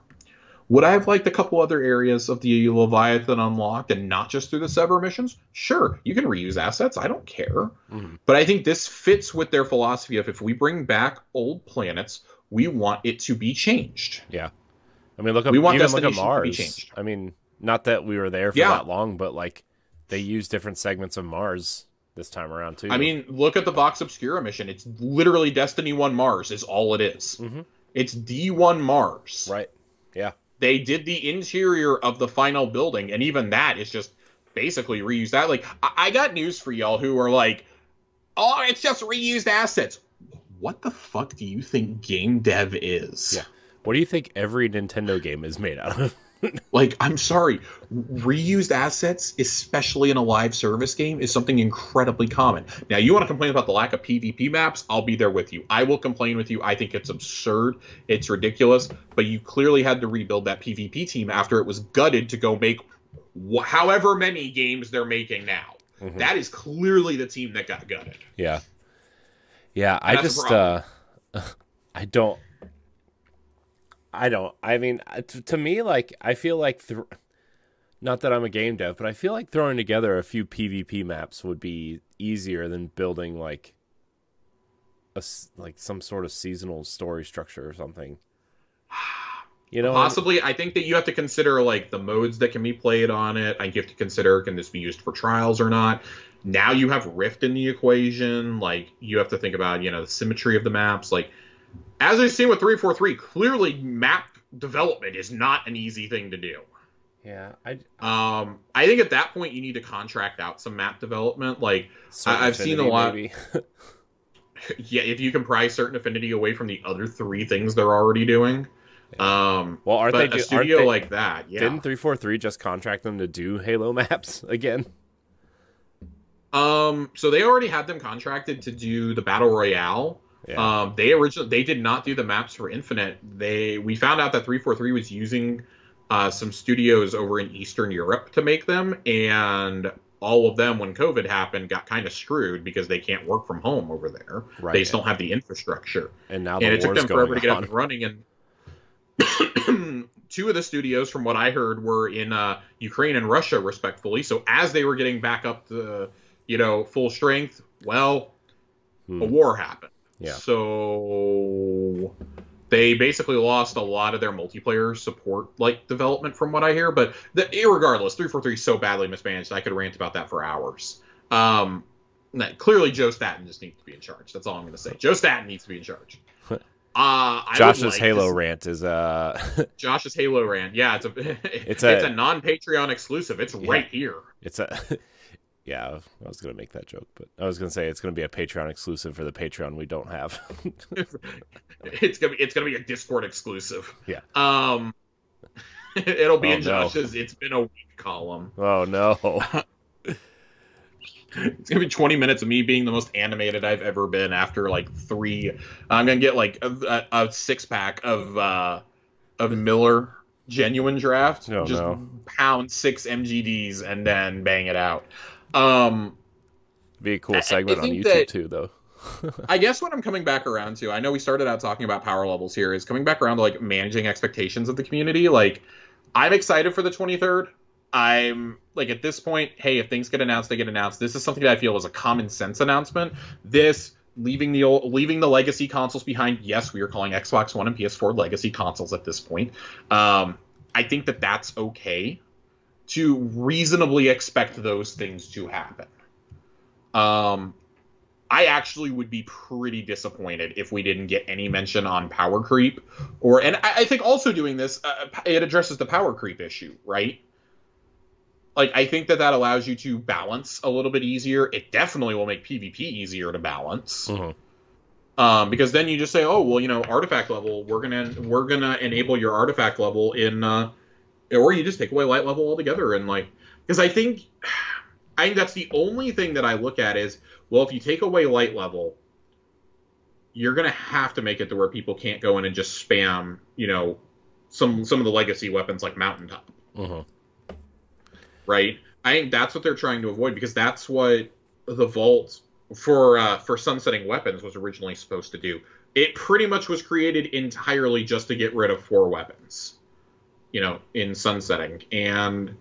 Would I have liked a couple other areas of the Leviathan unlocked and not just through the Sever missions? Sure, you can reuse assets. I don't care. But I think this fits with their philosophy of if we bring back old planets, we want it to be changed. Yeah. I mean, look at Mars. I mean, not that we were there for that long, but like they use different segments of Mars this time around too. I mean, look at the Vox Obscura mission. It's literally Destiny 1 Mars is all it is. It's D1 Mars. Right. Yeah. They did the interior of the final building, and even that is just basically reused that. Like, I got news for y'all who are like, oh, it's just reused assets. What the fuck do you think game dev is? Yeah. What do you think every Nintendo game is made out of? Like, I'm sorry, reused assets, especially in a live service game, is something incredibly common. Now, you want to complain about the lack of PvP maps? I'll be there with you. I will complain with you. I think it's absurd. It's ridiculous. But you clearly had to rebuild that PvP team after it was gutted to go make however many games they're making now. Mm-hmm. That is clearly the team that got gutted. Yeah. Yeah, I mean, to me, like, I feel like, not that I'm a game dev, but I feel like throwing together a few PvP maps would be easier than building, like, some sort of seasonal story structure or something. You know, possibly. I think that you have to consider, like, the modes that can be played on it. I think you have to consider, can this be used for trials or not? Now you have Rift in the equation. Like, you have to think about, the symmetry of the maps. Like, as I've seen with 343, clearly map development is not an easy thing to do. Yeah, I think at that point you need to contract out some map development. Like, I've seen a lot. Yeah, if you can pry Certain Affinity away from the other 3 things they're already doing. Well, aren't they a studio like that? Yeah. Didn't 343 just contract them to do Halo maps again? So they already had them contracted to do the Battle Royale. Yeah. They did not do the maps for Infinite. We found out that 343 was using some studios over in Eastern Europe to make them, and all of them, when COVID happened, got kind of screwed because they can't work from home over there. Right. They just don't have the infrastructure. And now it took them forever to get up and running. And 2 of the studios, from what I heard, were in Ukraine and Russia, respectfully. So as they were getting back up to full strength, a war happened. Yeah. So they basically lost a lot of their multiplayer support development, from what I hear. But irregardless, 343 is so badly mismanaged, I could rant about that for hours. Clearly, Joe Staten just needs to be in charge. That's all I'm going to say. Joe Staten needs to be in charge. Josh's Halo rant is Josh's Halo rant. Yeah, it's a non-Patreon exclusive. It's right here. Yeah, I was going to make that joke, but I was going to say it's going to be a Patreon exclusive for the Patreon we don't have. It's going to be a Discord exclusive. Yeah. It'll be in Josh's It's Been a Week column. Oh, no. It's going to be 20 minutes of me being the most animated I've ever been after, 3... I'm going to get, a 6-pack of Miller Genuine Draft. Oh, just pound 6 MGDs and then bang it out. Be a cool segment on YouTube too, though. I guess what I'm coming back around to, I know we started out talking about power levels here, is coming back around to managing expectations of the community. I'm excited for the 23rd. I'm at this point, hey, if things get announced, they get announced. This is something that I feel was a common sense announcement. This leaving the legacy consoles behind. Yes, we are calling Xbox One and PS4 legacy consoles at this point. I think that that's okay to reasonably expect those things to happen. I actually would be pretty disappointed if we didn't get any mention on power creep, and I think also doing this, it addresses the power creep issue, right? I think that allows you to balance a little bit easier. It definitely will make PvP easier to balance. Mm-hmm. Because then you just say, oh, well, artifact level, we're gonna enable your artifact level in, or you just take away light level altogether, and because I think that's the only thing that I look at is, well, if you take away light level, you're gonna have to make it to where people can't go in and just spam, some of the legacy weapons like Mountaintop. Mm-hmm. Right? I think that's what they're trying to avoid, because that's what the Vault for sunsetting weapons was originally supposed to do. It pretty much was created entirely just to get rid of 4 weapons, in sunsetting. And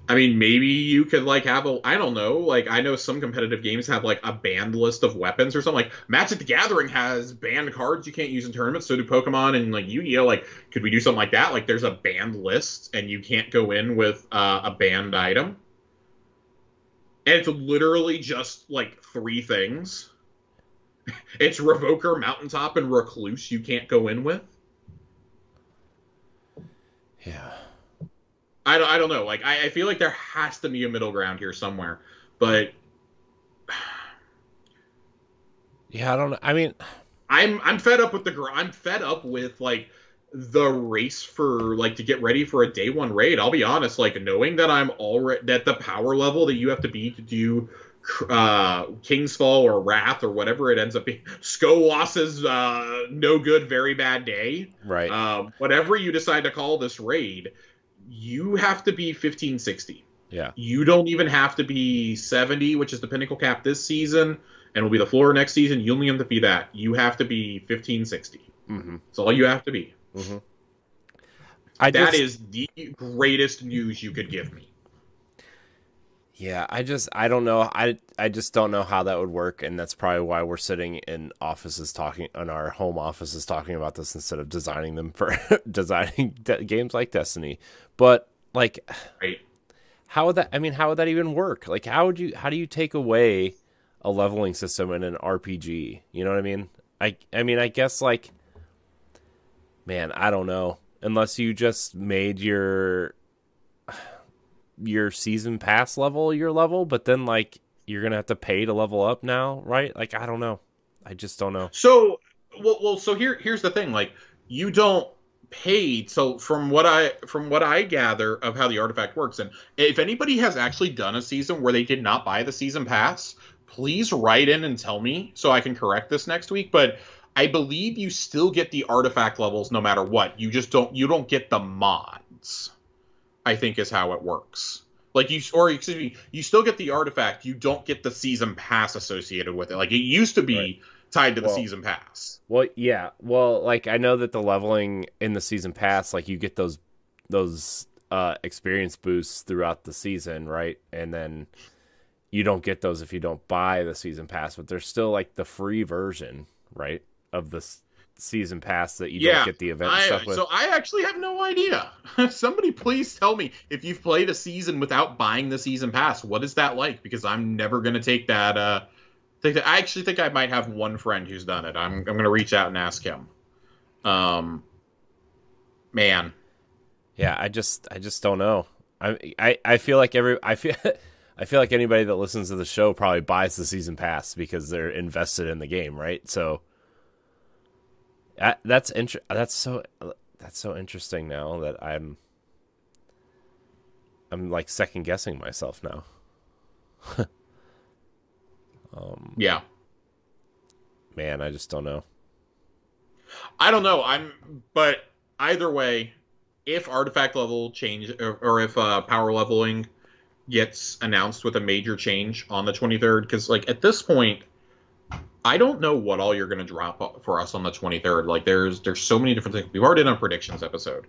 I mean, maybe you could have I don't know, I know some competitive games have a banned list of weapons or something. Magic the Gathering has banned cards you can't use in tournaments, so do Pokemon and Yu-Gi-Oh! Could we do something like that? There's a banned list and you can't go in with a banned item. And it's literally just 3 things. It's Revoker, Mountaintop, and Recluse you can't go in with. Yeah. I don't know. I feel like there has to be a middle ground here somewhere. But Yeah, I don't know. I mean, I'm fed up with I'm fed up with like the race for like to get ready for a day one raid. I'll be honest, like knowing that I'm already that the power level that you have to be to do King's Fall or Wrath or whatever it ends up being, Skolas's no good, very bad day. right. Whatever you decide to call this raid, you have to be 1560. Yeah. You don't even have to be 70, which is the pinnacle cap this season, and will be the floor next season. You only have to be that. You have to be 1560. Mm-hmm. That's all you have to be. Mm-hmm. That is the greatest news you could give me. Yeah, I don't know. I just don't know how that would work, and that's probably why we're sitting in offices talking in our home offices talking about this instead of designing them for designing games like Destiny. But like, right. how would that even work? Like, how do you take away a leveling system in an RPG? You know what I mean? I mean, I guess like, man, I don't know. Unless you just made your season pass level your level, but then like you're gonna have to pay to level up now, right? Like, I don't know. I just don't know. So so here's the thing, like you don't pay. So from what I gather of how the artifact works, and if anybody has actually done a season where they did not buy the season pass, please write in and tell me so I can correct this next week. But I believe you still get the artifact levels no matter what. You don't get the mods, I think is how it works. Like you still get the artifact, you don't get the season pass associated with it. Like it used to be tied to the season pass. Well, yeah. Well, like I know that the leveling in the season pass, like you get those experience boosts throughout the season, right? And then you don't get those if you don't buy the season pass, but there's still like the free version, right, of the season pass that you don't get the event stuff with. So I actually have no idea. Somebody please tell me, if you've played a season without buying the season pass, what is that like? Because I'm never going to take that. I actually think I might have one friend who's done it. I'm going to reach out and ask him. Man. Yeah, I just don't know. I feel like I feel like anybody that listens to the show probably buys the season pass because they're invested in the game, right? So that's so interesting now that I'm like second guessing myself now. Yeah. Man, I just don't know. I don't know. But either way, if artifact level change or if power leveling gets announced with a major change on the 23rd, because like at this point, I don't know what all you're going to drop for us on the 23rd. Like there's so many different things. We've already done a predictions episode,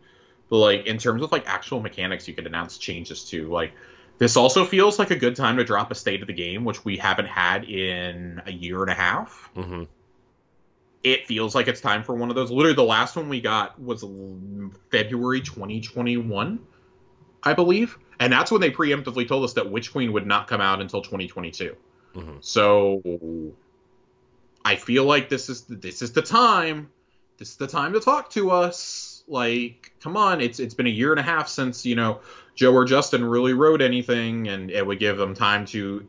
but like in terms of like actual mechanics, you could announce changes to. Like this also feels like a good time to drop a state of the game, which we haven't had in a year and a half. Mm-hmm. It feels like it's time for one of those. Literally, the last one we got was February 2021, I believe, and that's when they preemptively told us that Witch Queen would not come out until 2022. Mm-hmm. So I feel like this is the time. This is the time to talk to us. Like, come on! It's been a year and a half since Joe or Justin really wrote anything, and it would give them time to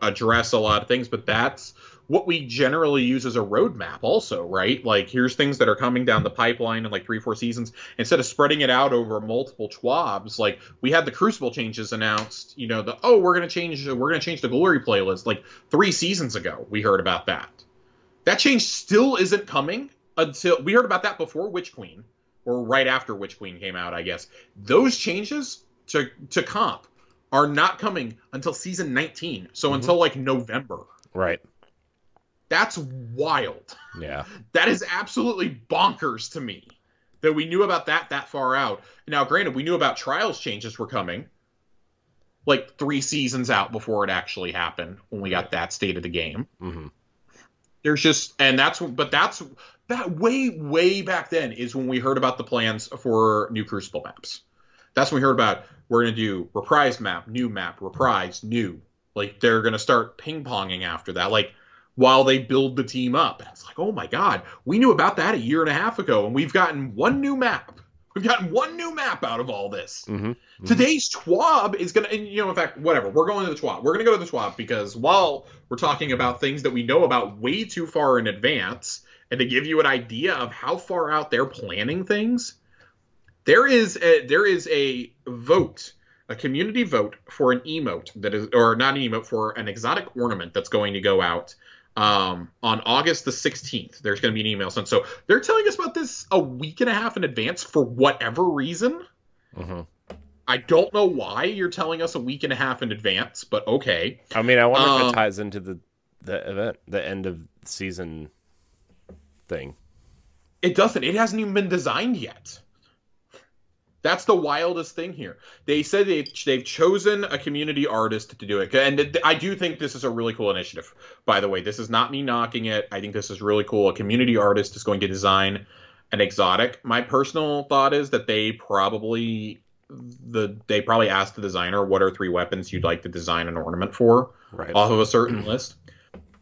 address a lot of things. But that's what we generally use as a roadmap also, right? Like, here's things that are coming down the pipeline in like 3-4 seasons. Instead of spreading it out over multiple TWABs, like we had the Crucible changes announced, we're going to change the Glory playlist like 3 seasons ago. We heard about that. That change still isn't coming until we heard about that before Witch Queen, or right after Witch Queen came out, I guess. Those changes to comp are not coming until season 19. So until like November. Right. That's wild. Yeah. That is absolutely bonkers to me that we knew about that far out. Now, granted, we knew about Trials changes were coming like 3 seasons out before it actually happened when we got that state of the game. Mm-hmm. There's just, that way back then is when we heard about the plans for new Crucible maps. That's when we heard about, we're going to do reprise map, reprise, new. Like, they're going to start ping-ponging after that. Like, while they build the team up. And it's like, oh my God, we knew about that 1.5 years ago, and we've gotten one new map. We've gotten one new map out of all this. Mm-hmm. Today's TWAB is going to, and in fact, whatever, we're going to the TWAB. We're going to go to the TWAB because while we're talking about things that we know about way too far in advance, and to give you an idea of how far out they're planning things, there is a vote, a community vote for an emote that is, or not an emote, for an exotic ornament that's going to go out on August the 16th. There's going to be an email sent. So they're telling us about this a week and a half in advance for whatever reason. I don't know why you're telling us a week and a half in advance, but okay. I mean, I wonder if it ties into the event, the end of season thing. It doesn't. It hasn't even been designed yet. That's the wildest thing here. They said they've chosen a community artist to do it. And I do think this is a really cool initiative, by the way. This is not me knocking it. I think this is really cool. A community artist is going to design an exotic. My personal thought is that they probably asked the designer, what are 3 weapons you'd like to design an ornament for, off of a certain list.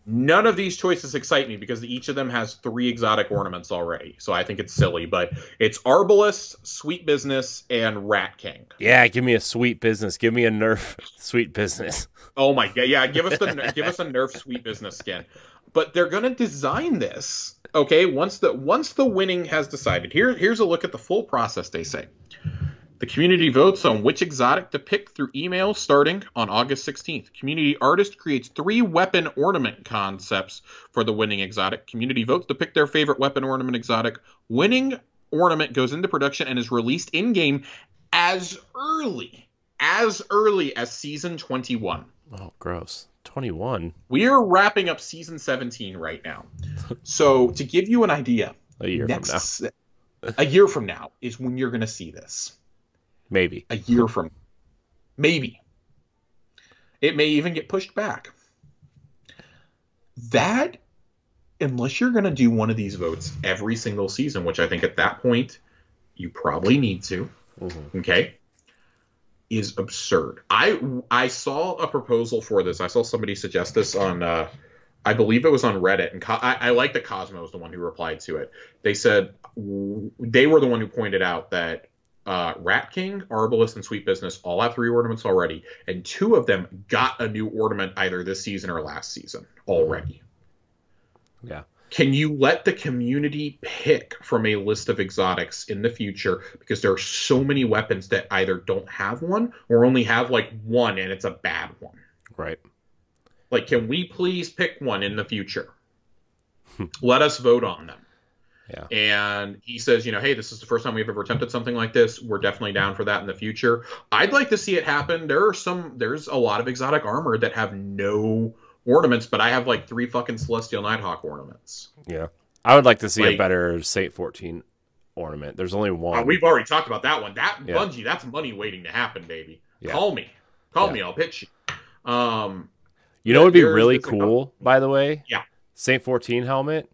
None of these choices excite me because each of them has 3 exotic ornaments already. So I think it's silly, but it's Arbalest, Sweet Business, and Rat King. Yeah, give me a Sweet Business. Give me a Nerf Sweet Business. Oh my god, yeah, give us a Nerf Sweet Business skin. But they're gonna design this, okay, once the winning has decided. Here's a look at the full process, they say. The community votes on which exotic to pick through email starting on August 16th. Community artist creates 3 weapon ornament concepts for the winning exotic. Community votes to pick their favorite weapon ornament exotic. Winning ornament goes into production and is released in-game as early as Season 21. Oh, gross. 21? We are wrapping up Season 17 right now. So to give you an idea, a year from now is when you're going to see this. Maybe. A year from maybe. It may even get pushed back. That, unless you're going to do one of these votes every single season, which I think at that point you probably need to, okay, is absurd. I saw a proposal for this. I saw somebody suggest this on, I believe it was on Reddit, and I like that Cosmo was the one who replied to it. They said they were the one who pointed out that Rat King, Arbalest, and Sweet Business all have 3 ornaments already, and 2 of them got a new ornament either this season or last season already. Yeah. Can you let the community pick from a list of exotics in the future? Because there are so many weapons that either don't have one or only have like one, and it's a bad one. Right. Like, can we please pick one in the future? Let us vote on them. Yeah. And he says, hey, this is the first time we've ever attempted something like this. We're definitely down for that in the future. I'd like to see it happen. There's a lot of exotic armor that have no ornaments, but I have like 3 fucking Celestial Nighthawk ornaments. Yeah. I would like to see a better Saint 14 ornament. There's only one. We've already talked about that one. Bungie, that's money waiting to happen, baby. Yeah. Call me, I'll pitch you. You know what would be really cool, by the way? Yeah. Saint 14 helmet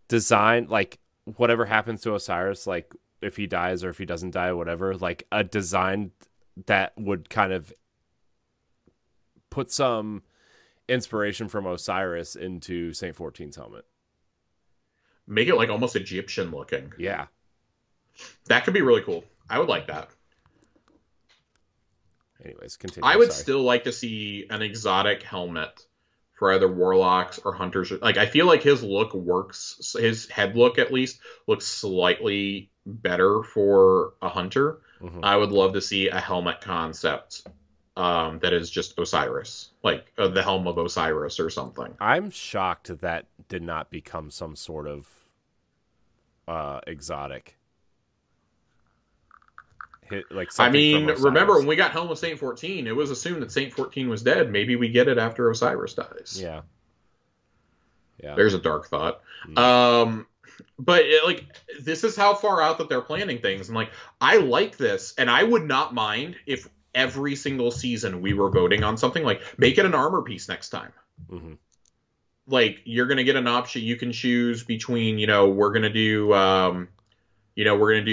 design, like whatever happens to Osiris, like if he dies or if he doesn't die, whatever, like a design that would kind of put some inspiration from Osiris into Saint 14's helmet. Make it like almost Egyptian looking. Yeah. That could be really cool. I would like that. Anyways, continue. I would still like to see an exotic helmet for either warlocks or hunters. Like, I feel like his look works. His head look, at least, looks slightly better for a hunter. I would love to see a helmet concept that is just Osiris, like the Helm of Osiris or something. I'm shocked that did not become some sort of exotic. I mean, remember when we got Helm of Saint 14, it was assumed that Saint 14 was dead. Maybe we get it after Osiris dies. Yeah. There's a dark thought. But this is how far out that they're planning things. And like, I like this, and I would not mind if every single season we were voting on something. Like, make it an armor piece next time. Like, you're gonna get an option. You can choose between, we're gonna do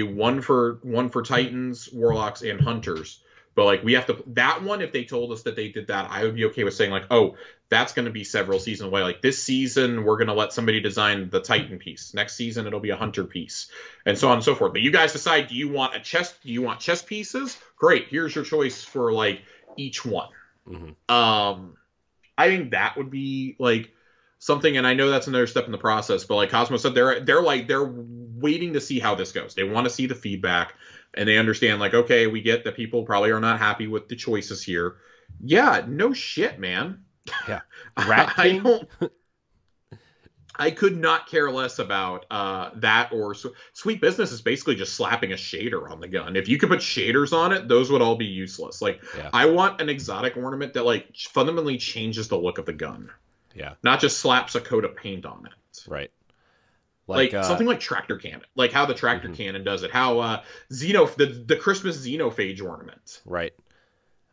one for Titans, Warlocks, and Hunters. But like we have to that one. If they told us that they did that, I would be okay with saying like, oh, that's going to be several seasons away. Like this season, we're going to let somebody design the Titan piece. Next season, it'll be a Hunter piece, and so on and so forth. But you guys decide: do you want chest pieces? Great. Here's your choice for like each one. I think that would be like something, and I know that's another step in the process. But like Cosmo said, they're waiting to see how this goes. They want to see the feedback. And they understand, like, okay, we get that people probably are not happy with the choices here. Yeah, no shit, man. Yeah, Rat King? I could not care less about that. Or Sweet Business is basically just slapping a shader on the gun. If you could put shaders on it, those would all be useless. Like, I want an exotic ornament that like fundamentally changes the look of the gun. Yeah, not just slaps a coat of paint on it. Right. Like something like Tractor Cannon, like how the Tractor Cannon does it, how the Christmas Xenophage ornament. Right.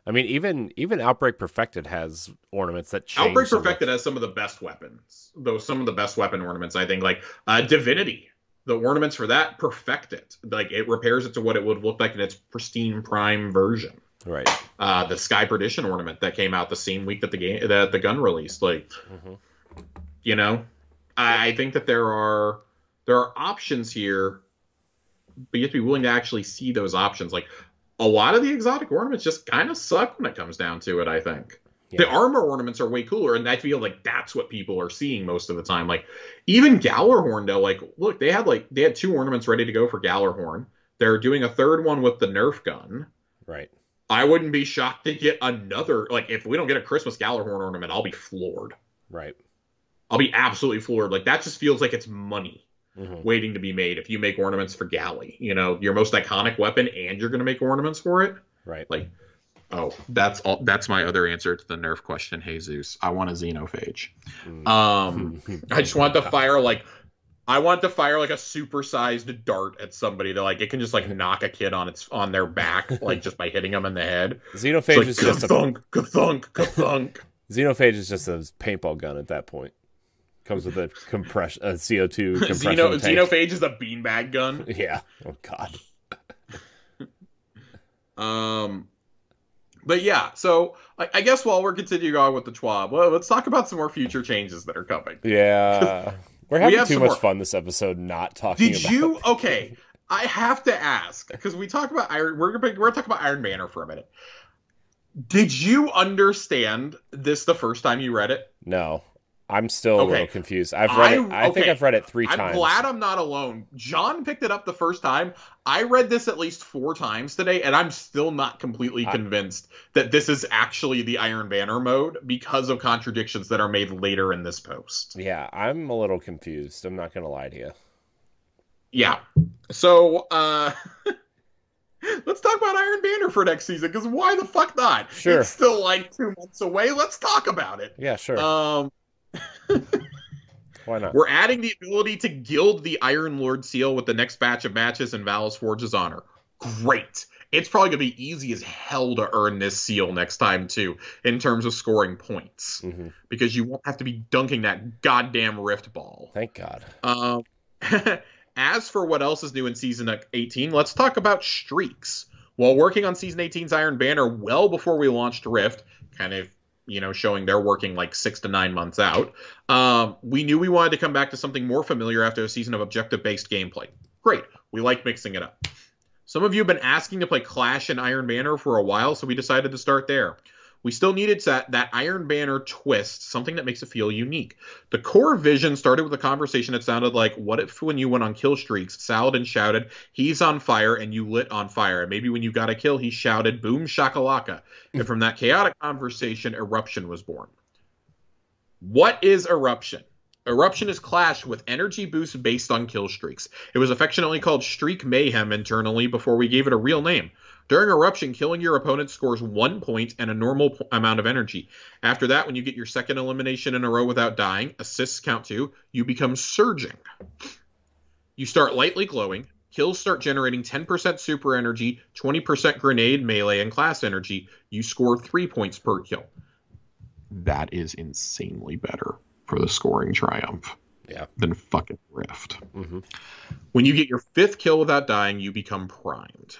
I mean, even Outbreak Perfected has ornaments that change. Outbreak Perfected has some of the best weapons, though. Some of the best weapon ornaments, I think, like Divinity. The ornaments for that perfect it. Like it repairs it to what it would look like in its pristine prime version. Right. The Sky Perdition ornament that came out the same week that the gun released. Like, you know. I think that there are options here, but you have to be willing to actually see those options. Like a lot of the exotic ornaments just kind of suck when it comes down to it. I think the armor ornaments are way cooler, and I feel like that's what people are seeing most of the time. Like even Gallarhorn, though. Like look, they had 2 ornaments ready to go for Gallarhorn. They're doing a 3rd one with the Nerf gun. Right. I wouldn't be shocked to get another. Like if we don't get a Christmas Gallarhorn ornament, I'll be floored. Right. I'll be absolutely floored. Like that just feels like it's money waiting to be made if you make ornaments for Galley. You know, your most iconic weapon, and you're going to make ornaments for it. Right. Like, oh, that's my other answer to the Nerf question, Jesus. I want a Xenophage. I just want to fire like a supersized dart at somebody that like it can just like knock a kid on their back like just by hitting them in the head. Xenophage like, is just ka-thunk, ka-thunk, ka-thunk. Xenophage is just a paintball gun at that point. Comes with a CO2 compression tank. Xenophage is a beanbag gun. Yeah. Oh God. But yeah, so I guess while we're continuing on with the TWAB, well, let's talk about some more future changes that are coming. Yeah. We're having too much fun this episode not talking about. Did you? Okay, I have to ask because we talk about Iron. We're gonna talk about Iron Banner for a minute. Did you understand this the first time you read it? No. I'm still a little confused. I've read it. I think I've read it 3 times. I'm glad I'm not alone. John picked it up the first time. I read this at least 4 times today, and I'm still not completely convinced that this is actually the Iron Banner mode because of contradictions that are made later in this post. Yeah, I'm a little confused. I'm not going to lie to you. Yeah. So, let's talk about Iron Banner for next season, because why the fuck not? Sure. It's still like 2 months away. Let's talk about it. Yeah, sure. Why not? We're adding the ability to gild the Iron Lord seal with the next batch of matches in Valis Forge's honor. Great. It's probably going to be easy as hell to earn this seal next time, too, in terms of scoring points. Because you won't have to be dunking that goddamn Rift Ball. Thank God. As for what else is new in Season 18, let's talk about streaks. While working on Season 18's Iron Banner well before we launched Rift, kind of, showing they're working like 6 to 9 months out, we knew we wanted to come back to something more familiar after a season of objective-based gameplay. Great. We like mixing it up. Some of you have been asking to play Clash and Iron Banner for a while, so we decided to start there. We still needed that Iron Banner twist, something that makes it feel unique. The core vision started with a conversation that sounded like, what if when you went on kill streaks, Saladin shouted, he's on fire, and you lit on fire. And maybe when you got a kill, he shouted, boom shakalaka. And from that chaotic conversation, Eruption was born. What is Eruption? Eruption is Clash with energy boosts based on kill streaks. It was affectionately called Streak Mayhem internally before we gave it a real name. During Eruption, killing your opponent scores 1 point and a normal amount of energy. After that, when you get your second elimination in a row without dying, assists count 2, you become Surging. You start lightly glowing, kills start generating 10% super energy, 20% grenade, melee, and class energy. You score 3 points per kill. That is insanely better for the scoring triumph than fucking Rift. When you get your 5th kill without dying, you become Primed.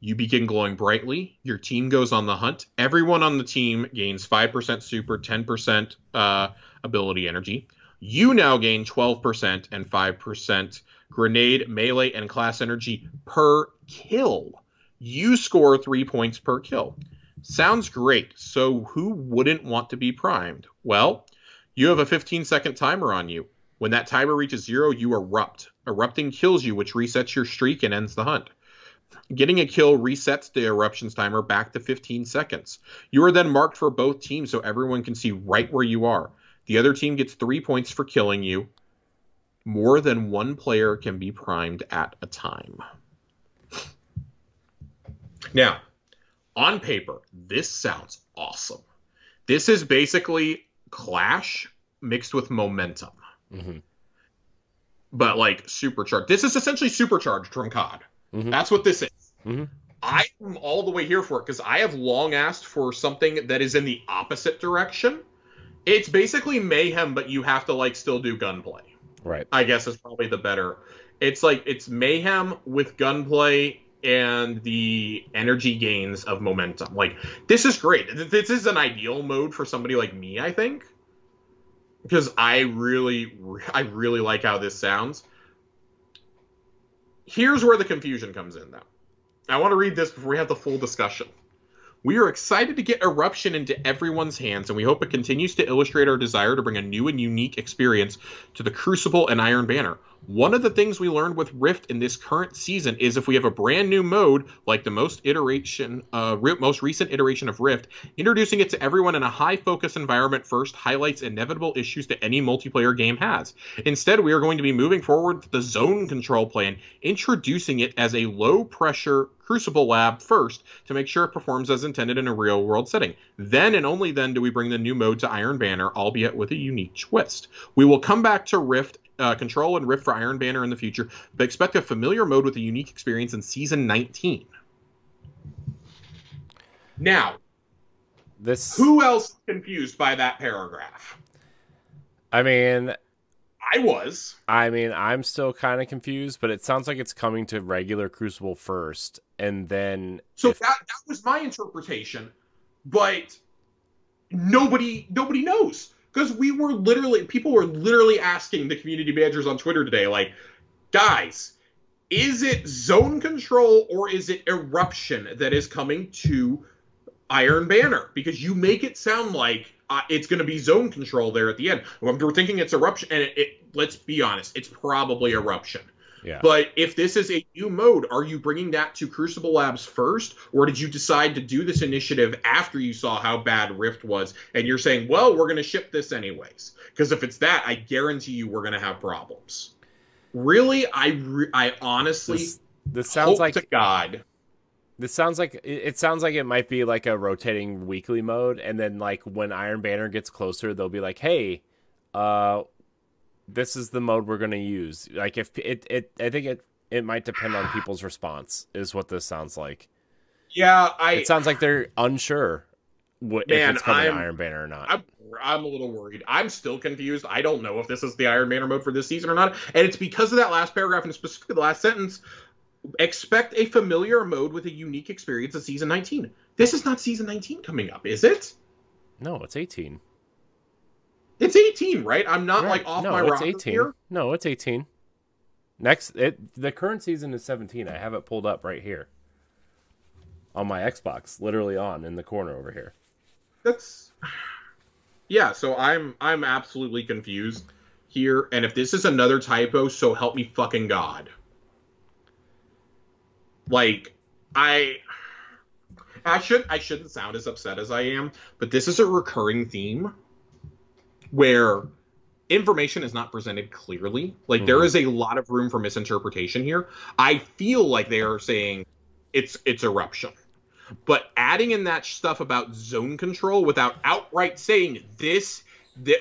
You begin glowing brightly. Your team goes on the hunt. Everyone on the team gains 5% super, 10% ability energy. You now gain 12% and 5% grenade, melee, and class energy per kill. You score 3 points per kill. Sounds great. So who wouldn't want to be primed? Well, you have a 15-second timer on you. When that timer reaches 0, you erupt. Erupting kills you, which resets your streak and ends the hunt. Getting a kill resets the eruptions timer back to 15 seconds. You are then marked for both teams so everyone can see right where you are. The other team gets 3 points for killing you. More than one player can be primed at a time. Now, on paper, this sounds awesome. This is basically Clash mixed with Momentum. Mm-hmm. But, like, supercharged. This is essentially supercharged from COD. Mm-hmm. That's what this is. Mm-hmm. I am all the way here for it because I have long asked for something that is in the opposite direction. It's basically Mayhem, but you have to, like, still do gunplay. Right. I guess is probably the better. It's like, it's Mayhem with gunplay and the energy gains of Momentum. Like, this is great. This is an ideal mode for somebody like me, I think. Because I really like how this sounds. Here's where the confusion comes in, though. I want to read this before we have the full discussion. We are excited to get Eruption into everyone's hands, and we hope it continues to illustrate our desire to bring a new and unique experience to the Crucible and Iron Banner. One of the things we learned with Rift in this current season is if we have a brand new mode, like the most recent iteration of Rift, introducing it to everyone in a high-focus environment first highlights inevitable issues that any multiplayer game has. Instead, we are going to be moving forward with the zone control plan, introducing it as a low-pressure Crucible lab first to make sure it performs as intended in a real-world setting. Then and only then do we bring the new mode to Iron Banner, albeit with a unique twist. We will come back to Rift Control and Rift for Iron Banner in the future, but expect a familiar mode with a unique experience in Season 19. Now, who else is confused by that paragraph? I mean, I'm still kind of confused, but it sounds like it's coming to regular Crucible first, and then... So that was my interpretation, but nobody knows. Because people were literally asking the community managers on Twitter today, like, guys, is it zone control or is it eruption that is coming to Iron Banner? Because you make it sound like it's going to be zone control there at the end. We're thinking it's eruption, and let's be honest, it's probably eruption. Yeah. But if this is a new mode, are you bringing that to Crucible Labs first, or did you decide to do this initiative after you saw how bad Rift was, and you're saying, well, we're going to ship this anyways? Because if it's that, I guarantee you we're going to have problems. Really, I honestly this sounds like to God. This sounds like it might be like a rotating weekly mode, and then like when Iron Banner gets closer, they'll be like, hey, this is the mode we're going to use. Like, if I think it might depend on people's response, is what this sounds like. Yeah, it sounds like they're unsure if it's coming to Iron Banner or not. I'm a little worried. I'm still confused. I don't know if this is the Iron Banner mode for this season or not, and it's because of that last paragraph, and specifically the last sentence. Expect a familiar mode with a unique experience in Season 19. This is not Season 19 coming up, is it? No, it's 18. It's 18, right? I'm not right. Off my rocker here. No, it's 18. The current season is 17. I have it pulled up right here on my Xbox, literally on in the corner over here. So I'm absolutely confused here, and if this is another typo, so help me fucking God. Like, I shouldn't sound as upset as I am, but this is a recurring theme where information is not presented clearly. Like, there is a lot of room for misinterpretation here. I feel like they are saying it's eruption. But adding in that stuff about zone control without outright saying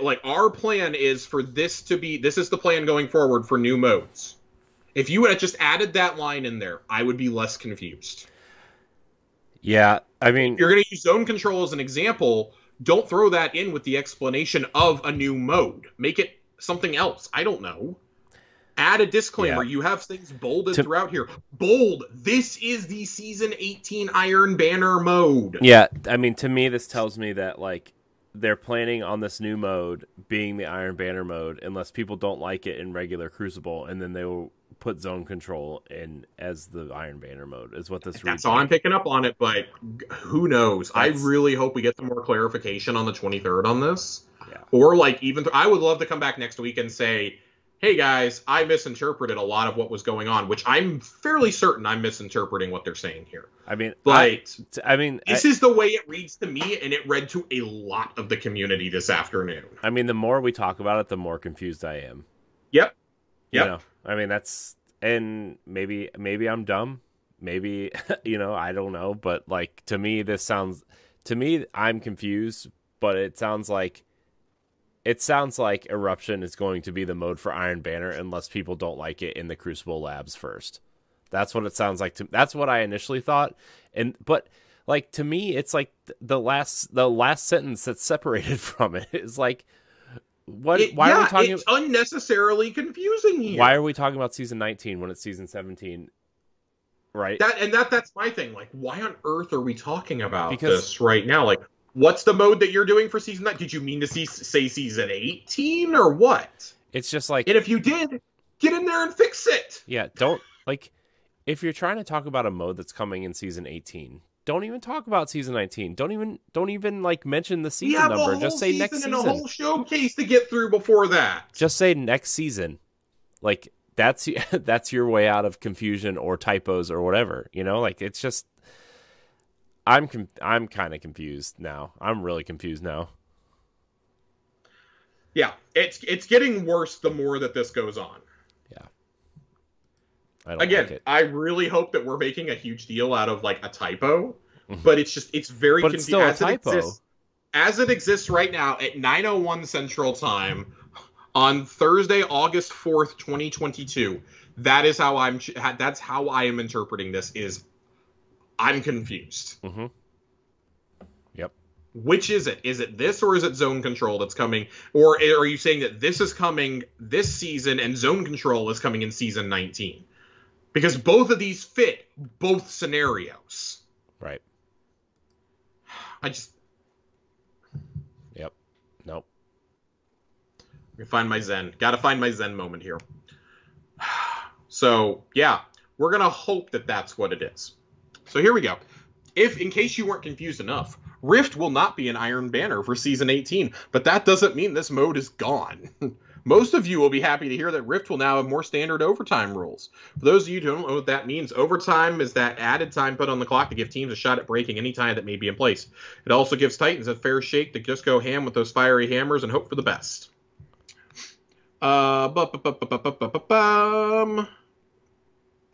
like, our plan is for this to be, this is the plan going forward for new modes. If you would have just added that line in there, I would be less confused. Yeah, I mean... If you're going to use zone control as an example, don't throw that in with the explanation of a new mode. Make it something else. I don't know. Add a disclaimer. Yeah. You have things bolded throughout here. Bold. This is the Season 18 Iron Banner mode. Yeah, I mean, to me, this tells me that, like, they're planning on this new mode being the Iron Banner mode unless people don't like it in regular Crucible, and then they will put Zone Control in as the Iron Banner mode, is what this reads. That's all I'm picking up on it, but who knows? I really hope we get some more clarification on the 23rd on this. Yeah. Or, like, even I would love to come back next week and say, hey guys, I misinterpreted a lot of what was going on, which I'm fairly certain I'm misinterpreting what they're saying here. I mean, but this is the way it reads to me, and it read to a lot of the community this afternoon. I mean, the more we talk about it, the more confused I am. Yep. You know, I mean, and maybe I'm dumb. Maybe, I don't know. But, like, to me, I'm confused, but it sounds like Eruption is going to be the mode for Iron Banner unless people don't like it in the Crucible Labs first. That's what it sounds like. That's what I initially thought. But like, to me, it's like the last sentence that's separated from it is like, why are we talking? It's unnecessarily confusing here. Why are we talking about Season 19 when it's Season 17? Right. That's my thing. Like, why on earth are we talking about this right now? Like, what's the mode that you're doing for Season 9? Did you mean to say Season 18 or what? It's just like... And if you did, get in there and fix it! Yeah, don't... Like, if you're trying to talk about a mode that's coming in Season 18, don't even talk about Season 19. Don't even like, mention the season number. Just say next season. And a whole showcase to get through before that. Just say next season. Like, that's your way out of confusion or typos or whatever. Like, it's just... I'm kind of confused now. I'm really confused now. Yeah, it's getting worse the more that this goes on. Yeah. I really hope that we're making a huge deal out of, like, a typo, but it's very confusing. It's still a typo. As it exists right now at 9:01 Central Time on Thursday, August 4th, 2022. That's how I am interpreting this. I'm confused. Mm-hmm. Yep. Which is it? Is it this or is it Zone Control that's coming? Or are you saying that this is coming this season and Zone Control is coming in Season 19? Because both of these fit both scenarios. Right. Yep. Nope. Gotta find my Zen moment here. So, yeah. We're going to hope that that's what it is. So here we go. In case you weren't confused enough, Rift will not be an Iron Banner for Season 18, but that doesn't mean this mode is gone. Most of you will be happy to hear that Rift will now have more standard overtime rules. For those of you who don't know what that means, overtime is that added time put on the clock to give teams a shot at breaking any time that may be in place. It also gives Titans a fair shake to just go ham with those fiery hammers and hope for the best.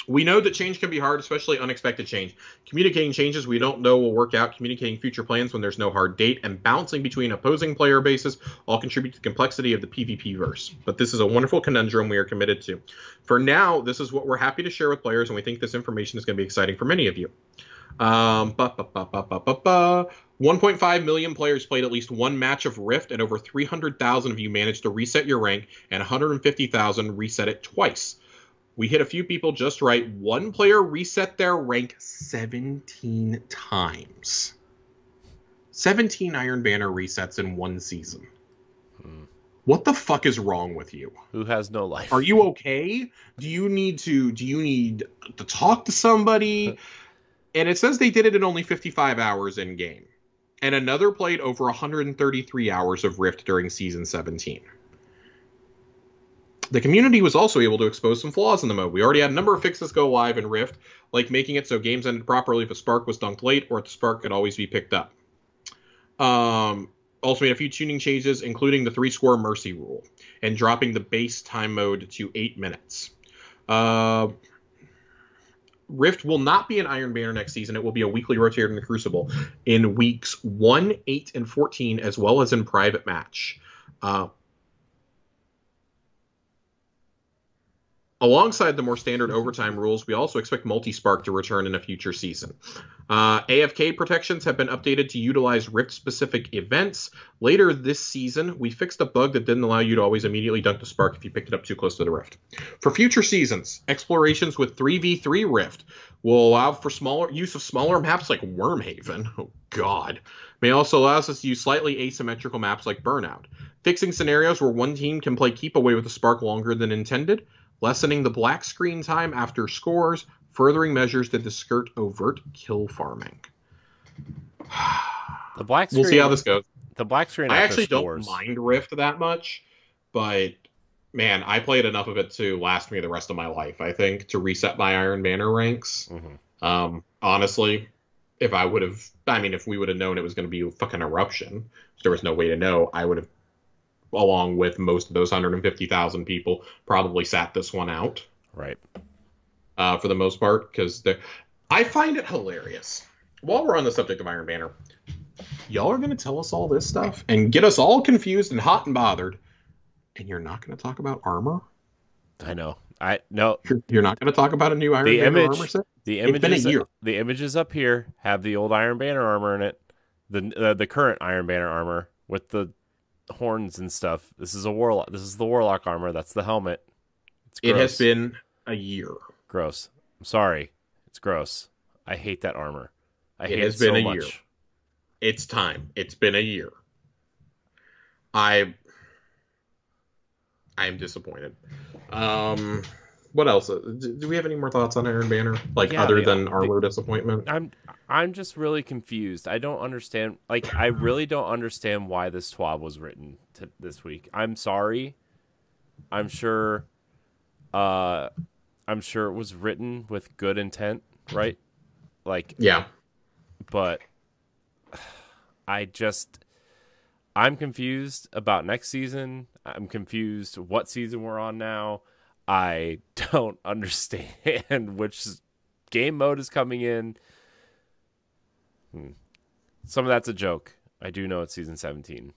We know that change can be hard, especially unexpected change. Communicating changes we don't know will work out, communicating future plans when there's no hard date, and bouncing between opposing player bases all contribute to the complexity of the PvP-verse. But this is a wonderful conundrum we are committed to. For now, this is what we're happy to share with players, and we think this information is going to be exciting for many of you. 1.5 million players played at least one match of Rift, and over 300,000 of you managed to reset your rank, and 150,000 reset it twice. We hit a few people just right. One player reset their rank 17 times. 17 Iron Banner resets in one season. What the fuck is wrong with you? Who has no life? Are you okay? Do you need to talk to somebody? And it says they did it in only 55 hours in game. And another played over 133 hours of Rift during Season 17. The community was also able to expose some flaws in the mode. We already had a number of fixes go live in Rift, like making it so games ended properly if a spark was dunked late, or if the spark could always be picked up. Also made a few tuning changes, including the 3-score mercy rule, and dropping the base time mode to 8 minutes. Rift will not be an Iron Banner next season. It will be a weekly rotator in the Crucible in weeks 1, 8, and 14, as well as in private match. Alongside the more standard overtime rules, we also expect multi-spark to return in a future season. AFK protections have been updated to utilize Rift-specific events. Later this season, we fixed a bug that didn't allow you to always immediately dunk the spark if you picked it up too close to the Rift. For future seasons, explorations with 3v3 Rift will allow for use of smaller maps like Wormhaven. Oh, God. May also allow us to use slightly asymmetrical maps like Burnout. Fixing scenarios where one team can play keep away with the spark longer than intended. Lessening the black screen time after scores, furthering measures that skirt overt kill farming. The black screen, we'll see how this goes. The black screen. I actually scores. don't mind Rift that much, but man, I played enough of it to last me the rest of my life. I think to reset my Iron Banner ranks. Mm-hmm. Honestly, if we would have known it was going to be fucking Eruption, there was no way to know. I would have, along with most of those 150,000 people, probably sat this one out. Right. For the most part, because I find it hilarious. While we're on the subject of Iron Banner, y'all are going to tell us all this stuff and get us all confused and hot and bothered, and you're not going to talk about armor? I know. You're not going to talk about a new Iron Banner armor set? It's been a year. The images up here have the old Iron Banner armor in it, the current Iron Banner armor with the horns and stuff. This is the Warlock armor. That's the helmet. It's gross. It has been a year. Gross. I'm sorry. It's gross. I hate that armor. It has been a year. It's time. It's been a year. I am disappointed. What else? Do we have any more thoughts on Iron Banner? Other than armor disappointment? I'm just really confused. I don't understand. I really don't understand why this TWAB was written this week. I'm sorry. I'm sure it was written with good intent, right? Yeah. But I'm confused about next season. I'm confused what season we're on now. I don't understand which game mode is coming in. Some of that's a joke. I do know it's season 17.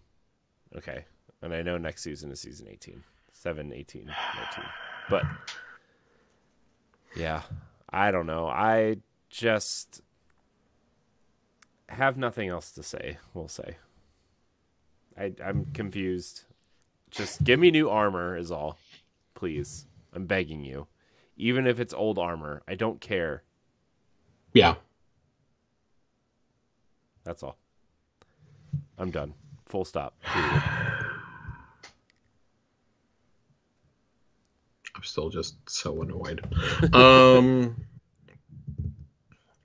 Okay. And I know next season is season 18. 7, 18, 19. But, yeah. I don't know. I just have nothing else to say, we'll say. I'm confused. Just give me new armor is all. Please. I'm begging you. Even if it's old armor. I don't care. Yeah. That's all. I'm done. Full stop. Period. I'm still just so annoyed.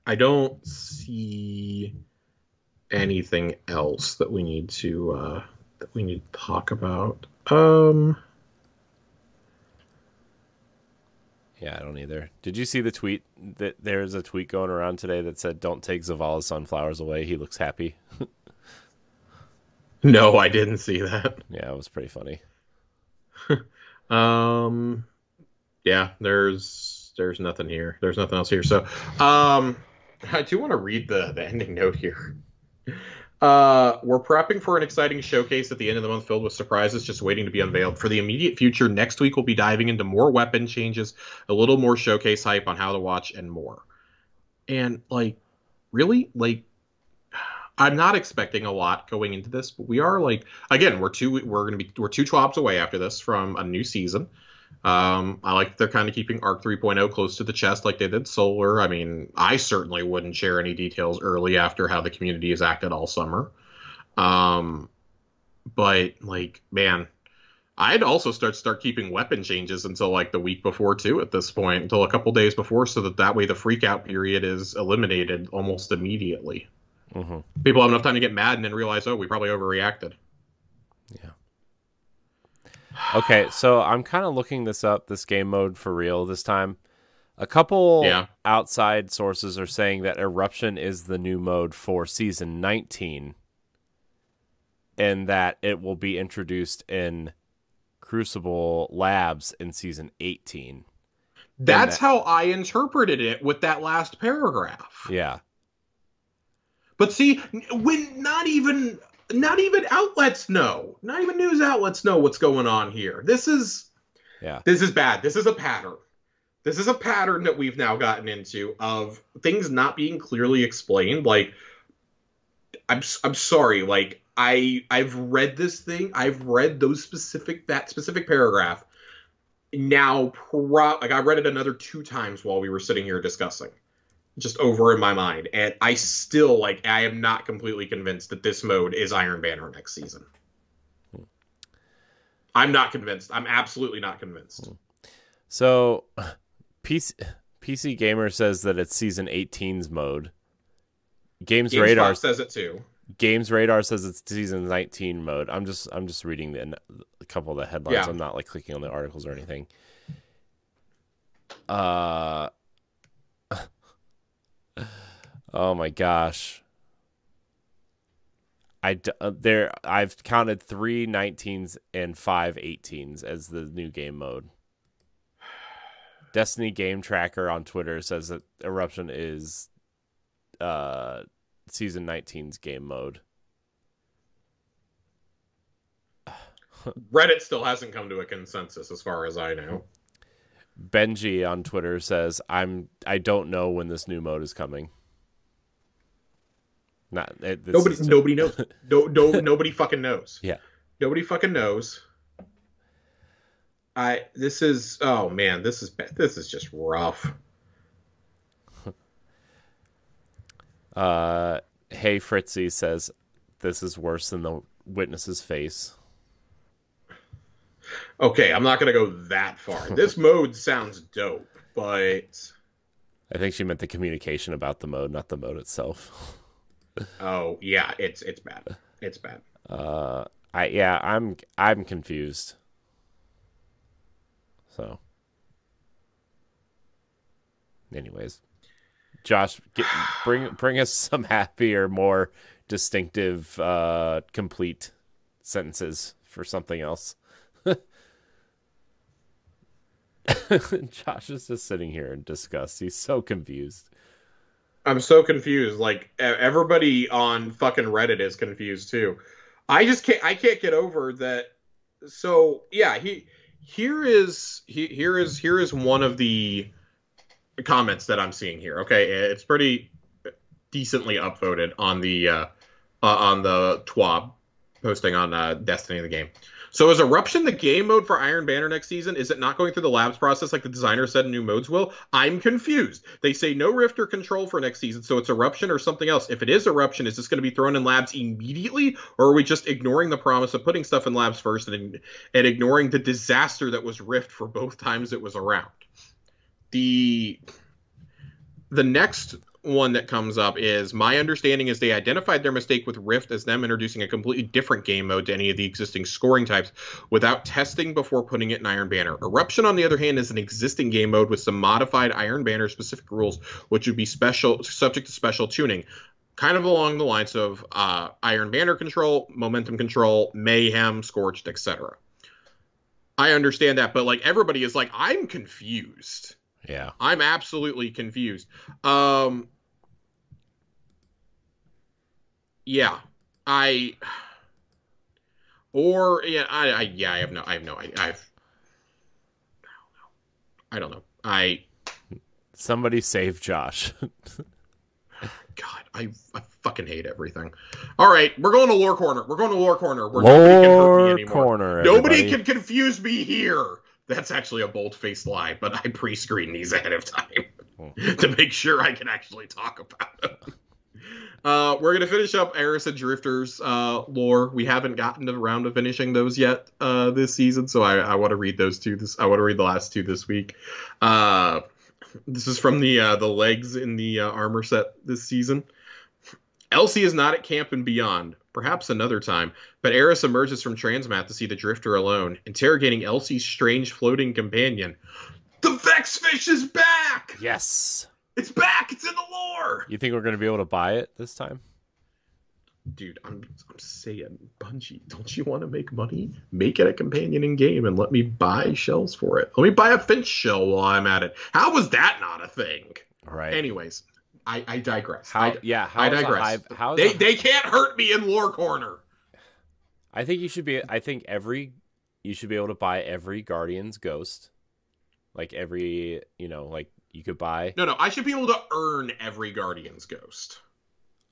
I don't see anything else that we need to talk about. Yeah, I don't either. Did you see the tweet? That there's a tweet going around today that said, "Don't take Zavala's sunflowers away. He looks happy." No, I didn't see that. Yeah, it was pretty funny. Yeah, there's nothing here. There's nothing else here. So, I do want to read the ending note here. We're prepping for an exciting showcase at the end of the month filled with surprises just waiting to be unveiled. For the immediate future, next week we'll be diving into more weapon changes, a little more showcase hype on how to watch, and more. And, really? I'm not expecting a lot going into this, but we are, again, we're two TWABs away after this from a new season. I like that they're kind of keeping Arc 3.0 close to the chest like they did Solar. I mean, I certainly wouldn't share any details early after how the community has acted all summer. But, man, I'd also start keeping weapon changes until, the week before, too, at this point, until a couple days before, so that way the freak-out period is eliminated almost immediately. Mm-hmm. People have enough time to get mad and then realize, we probably overreacted. Yeah. Okay, so I'm kind of looking this game mode for real this time. A couple outside sources are saying that Eruption is the new mode for Season 19 and that it will be introduced in Crucible Labs in Season 18. That's how I interpreted it with that last paragraph. Yeah. But see, when not even outlets know, not even news outlets know what's going on here. This is bad. This is a pattern. This is a pattern that we've now gotten into of things not being clearly explained. Like, I'm sorry. Like, I've read this thing. I've read that specific paragraph. Now, like I read it another 2 times while we were sitting here discussing, just over in my mind, and I still I am not completely convinced that this mode is Iron Banner next season. I'm not convinced. I'm absolutely not convinced. So, PC Gamer says that it's Season 18's mode. GameSpot Radar says it too. Games Radar says it's Season 19 mode. I'm just reading a couple of the headlines. Yeah. I'm not clicking on the articles or anything. Oh my gosh. I've counted 3 19s and 5 18s as the new game mode. Destiny Game Tracker on Twitter says that Eruption is Season 19's game mode. Reddit still hasn't come to a consensus as far as I know. Benji on Twitter says I don't know when this new mode is coming. Nobody knows. Nobody fucking knows. Yeah. Nobody fucking knows. This is just rough. Hey Fritzy says this is worse than the Witness's face. Okay, I'm not gonna go that far. This mode sounds dope, but I think she meant the communication about the mode, not the mode itself. Oh yeah, it's bad. It's bad. I'm confused. So, anyways, Josh, bring us some happier, more distinctive, complete sentences for something else. Josh is just sitting here in disgust. He's so confused. I'm so confused. Like, everybody on fucking Reddit is confused too. I can't get over that. So yeah, here is one of the comments that I'm seeing here. Okay, it's pretty decently upvoted on the TWAB posting on Destiny the game. So is Eruption the game mode for Iron Banner next season? Is it not going through the labs process like the designer said new modes will? I'm confused. They say no rift or control for next season, so it's Eruption or something else. If it is Eruption, is this going to be thrown in labs immediately? Or are we just ignoring the promise of putting stuff in labs first and ignoring the disaster that was Rift for both times it was around? The next one that comes up is, my understanding is they identified their mistake with Rift as them introducing a completely different game mode to any of the existing scoring types without testing before putting it in Iron Banner. Eruption, on the other hand, is an existing game mode with some modified Iron Banner specific rules, which would be subject to special tuning, kind of along the lines of Iron Banner control, momentum control, mayhem, scorched, etc. I understand that, but everybody is I'm confused. Yeah. I'm absolutely confused. Yeah. I have no idea. I don't know. Somebody save Josh. God, I fucking hate everything. All right, we're going to Lore Corner. Where Lore nobody can hurt me anymore. Corner, nobody can confuse me here. That's actually a bold-faced lie, but I pre-screen these ahead of time to make sure I can actually talk about them. We're going to finish up Eris and Drifters lore. We haven't gotten around to finishing those yet this season, so I want to read those two. I want to read the last 2 this week. This is from the legs in the armor set this season. Elsie is not at camp and beyond. Perhaps another time, but Eris emerges from Transmat to see the Drifter alone, interrogating Elsie's strange floating companion. The Vexfish is back! Yes! It's back! It's in the lore! You think we're going to be able to buy it this time? Dude, I'm saying, Bungie, don't you want to make money? Make it a companion in game and let me buy shells for it. Let me buy a Finch shell while I'm at it. How was that not a thing? All right. Anyways, I digress. I digress. They can't hurt me in Lore Corner. I think you should be. You should be able to buy every Guardian's Ghost, Like every, like you could buy. No, I should be able to earn every Guardian's Ghost.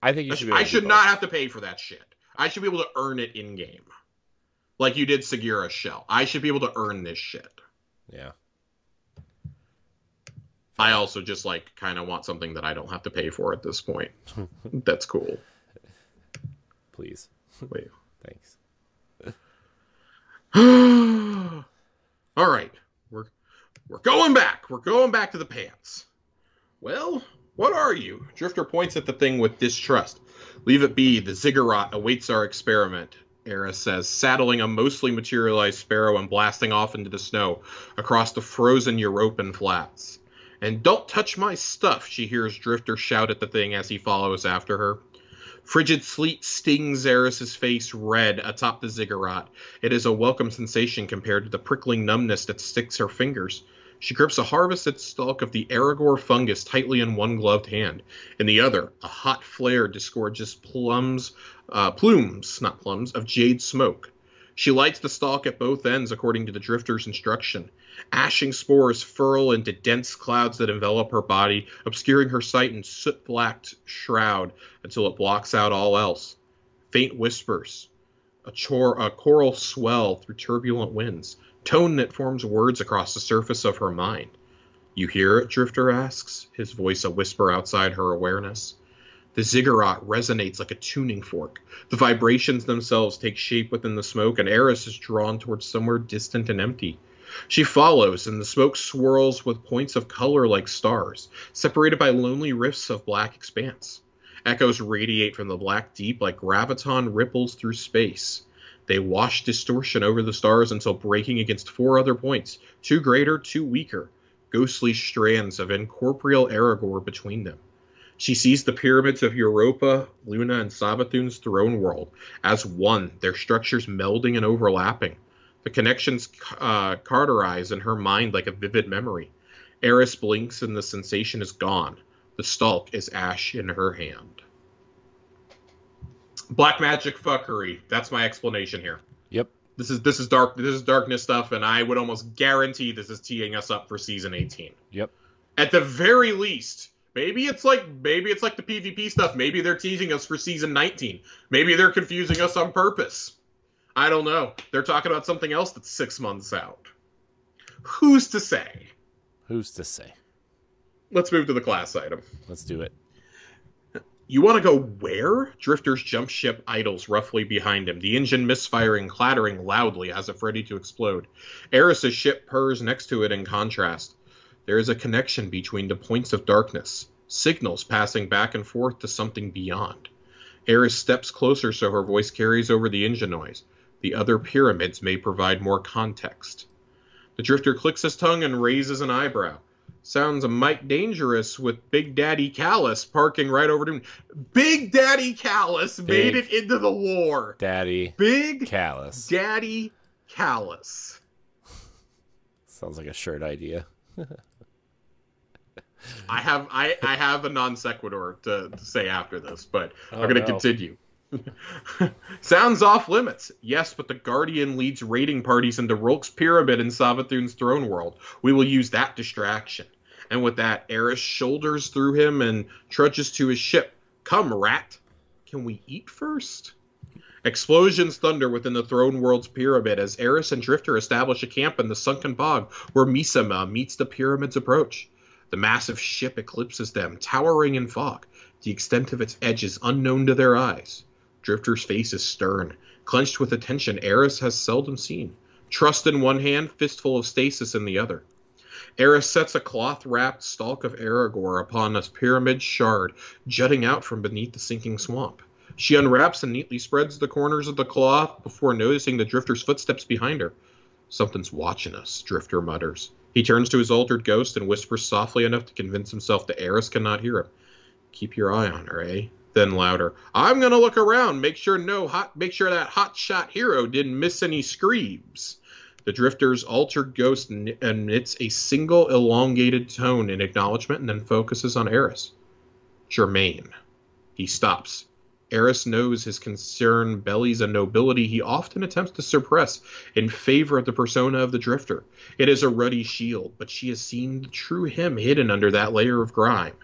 I think you should be able I to should do not both. have to pay for that shit. I should be able to earn it in game. Like you did Segura's shell. I should be able to earn this shit. Yeah. I also just like kind of want something that I don't have to pay for at this point. That's cool. Please. Wait. Thanks. All right. We're going back. We're going back to the pants. Well, what are you? Drifter points at the thing with distrust. Leave it be. The ziggurat awaits our experiment, Eris says, saddling a mostly materialized sparrow and blasting off into the snow across the frozen European flats. And don't touch my stuff, she hears Drifter shout at the thing as he follows after her. Frigid sleet stings Eris's face red atop the ziggurat. It is a welcome sensation compared to the prickling numbness that sticks her fingers. She grips a harvested stalk of the Aragor fungus tightly in one gloved hand. In the other, a hot flare disgorges plumes, of jade smoke. She lights the stalk at both ends according to the Drifter's instruction. Ashing spores furl into dense clouds that envelop her body, obscuring her sight in soot-blacked shroud until it blocks out all else. Faint whispers, a choral swell through turbulent winds, tone that forms words across the surface of her mind. You hear it, Drifter asks, his voice a whisper outside her awareness. The ziggurat resonates like a tuning fork. The vibrations themselves take shape within the smoke, and Eris is drawn towards somewhere distant and empty. She follows, and the smoke swirls with points of color like stars, separated by lonely rifts of black expanse. Echoes radiate from the black deep like graviton ripples through space. They wash distortion over the stars until breaking against 4 other points, 2 greater, 2 weaker, ghostly strands of incorporeal Aragor between them. She sees the pyramids of Europa, Luna, and Savathun's throne world as one, their structures melding and overlapping. The connections carterize in her mind like a vivid memory. Eris blinks and the sensation is gone. The stalk is ash in her hand. Black magic fuckery. That's my explanation here. Yep. This is darkness stuff, and I would almost guarantee this is teeing us up for season 18. Yep. At the very least, maybe it's like the PvP stuff. Maybe they're teasing us for season 19. Maybe they're confusing us on purpose. I don't know. They're talking about something else that's 6 months out. Who's to say? Who's to say? Let's move to the class item. Let's do it. You want to go where? Drifter's jump ship idles roughly behind him, the engine misfiring, clattering loudly as if ready to explode. Eris's ship purrs next to it in contrast. There is a connection between the points of darkness, signals passing back and forth to something beyond. Eris steps closer so her voice carries over the engine noise. The other pyramids may provide more context. The Drifter clicks his tongue and raises an eyebrow. Sounds a mite dangerous with Big Daddy Callus parking right over to him. Big Daddy Callus made it into the lore. Daddy Big Callus. Daddy Callus. Sounds like a shirt idea. I have a non sequitur to say after this, but I'm going to continue. Sounds off limits. Yes, but the Guardian leads raiding parties into Rolk's Pyramid in Savathun's throne world. We will use that distraction. And with that, Eris shoulders through him and trudges to his ship. Come, rat. Can we eat first? Explosions thunder within the throne world's pyramid as Eris and Drifter establish a camp in the sunken bog where Misama meets the pyramid's approach. The massive ship eclipses them, towering in fog. The extent of its edge is unknown to their eyes. Drifter's face is stern, clenched with a tension Eris has seldom seen. Trust in one hand, fistful of stasis in the other. Eris sets a cloth-wrapped stalk of Aragor upon a pyramid shard jutting out from beneath the sinking swamp. She unwraps and neatly spreads the corners of the cloth before noticing the Drifter's footsteps behind her. Something's watching us, Drifter mutters. He turns to his altered ghost and whispers softly enough to convince himself that Eris cannot hear him. Keep your eye on her, eh? Then louder. I'm gonna look around, make sure that hotshot hero didn't miss any screams. The Drifter's altered ghost emits a single elongated tone in acknowledgement and then focuses on Eris. Germaine. He stops. Eris knows his concern bellies a nobility he often attempts to suppress in favor of the persona of the Drifter. It is a ruddy shield, but she has seen the true him hidden under that layer of grime.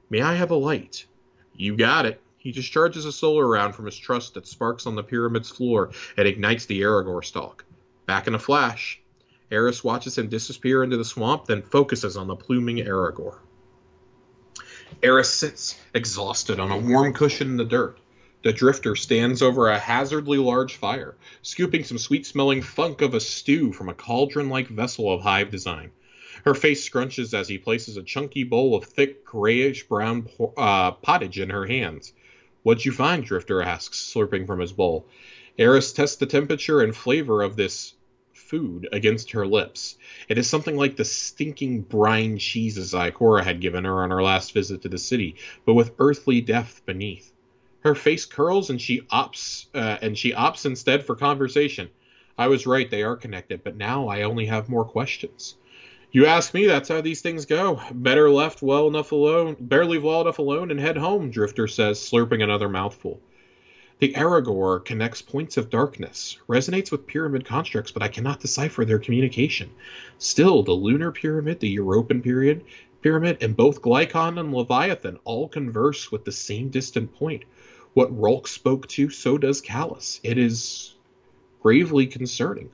May I have a light? You got it. He discharges a solar round from his trust that sparks on the pyramid's floor and ignites the Aragorn stalk. Back in a flash, Eris watches him disappear into the swamp, then focuses on the pluming Aragorn. Eris sits, exhausted, on a warm cushion in the dirt. The Drifter stands over a hazardly large fire, scooping some sweet-smelling funk of a stew from a cauldron-like vessel of hive design. Her face scrunches as he places a chunky bowl of thick, grayish-brown pottage in her hands. "What'd you find?" Drifter asks, slurping from his bowl. Eris tests the temperature and flavor of this food against her lips. It is something like the stinking brine cheeses Ikora had given her on her last visit to the city, but with earthly depth beneath. Her face curls and she opts instead for conversation. "I was right, they are connected, but now I only have more questions." "You ask me, that's how these things go. Better leave well enough alone and head home," Drifter says, slurping another mouthful. "The Aragorn connects points of darkness, resonates with pyramid constructs, but I cannot decipher their communication. Still, the Lunar Pyramid, the European Pyramid, and both Glykon and Leviathan all converse with the same distant point. What Rolk spoke to, so does Callus. It is gravely concerning."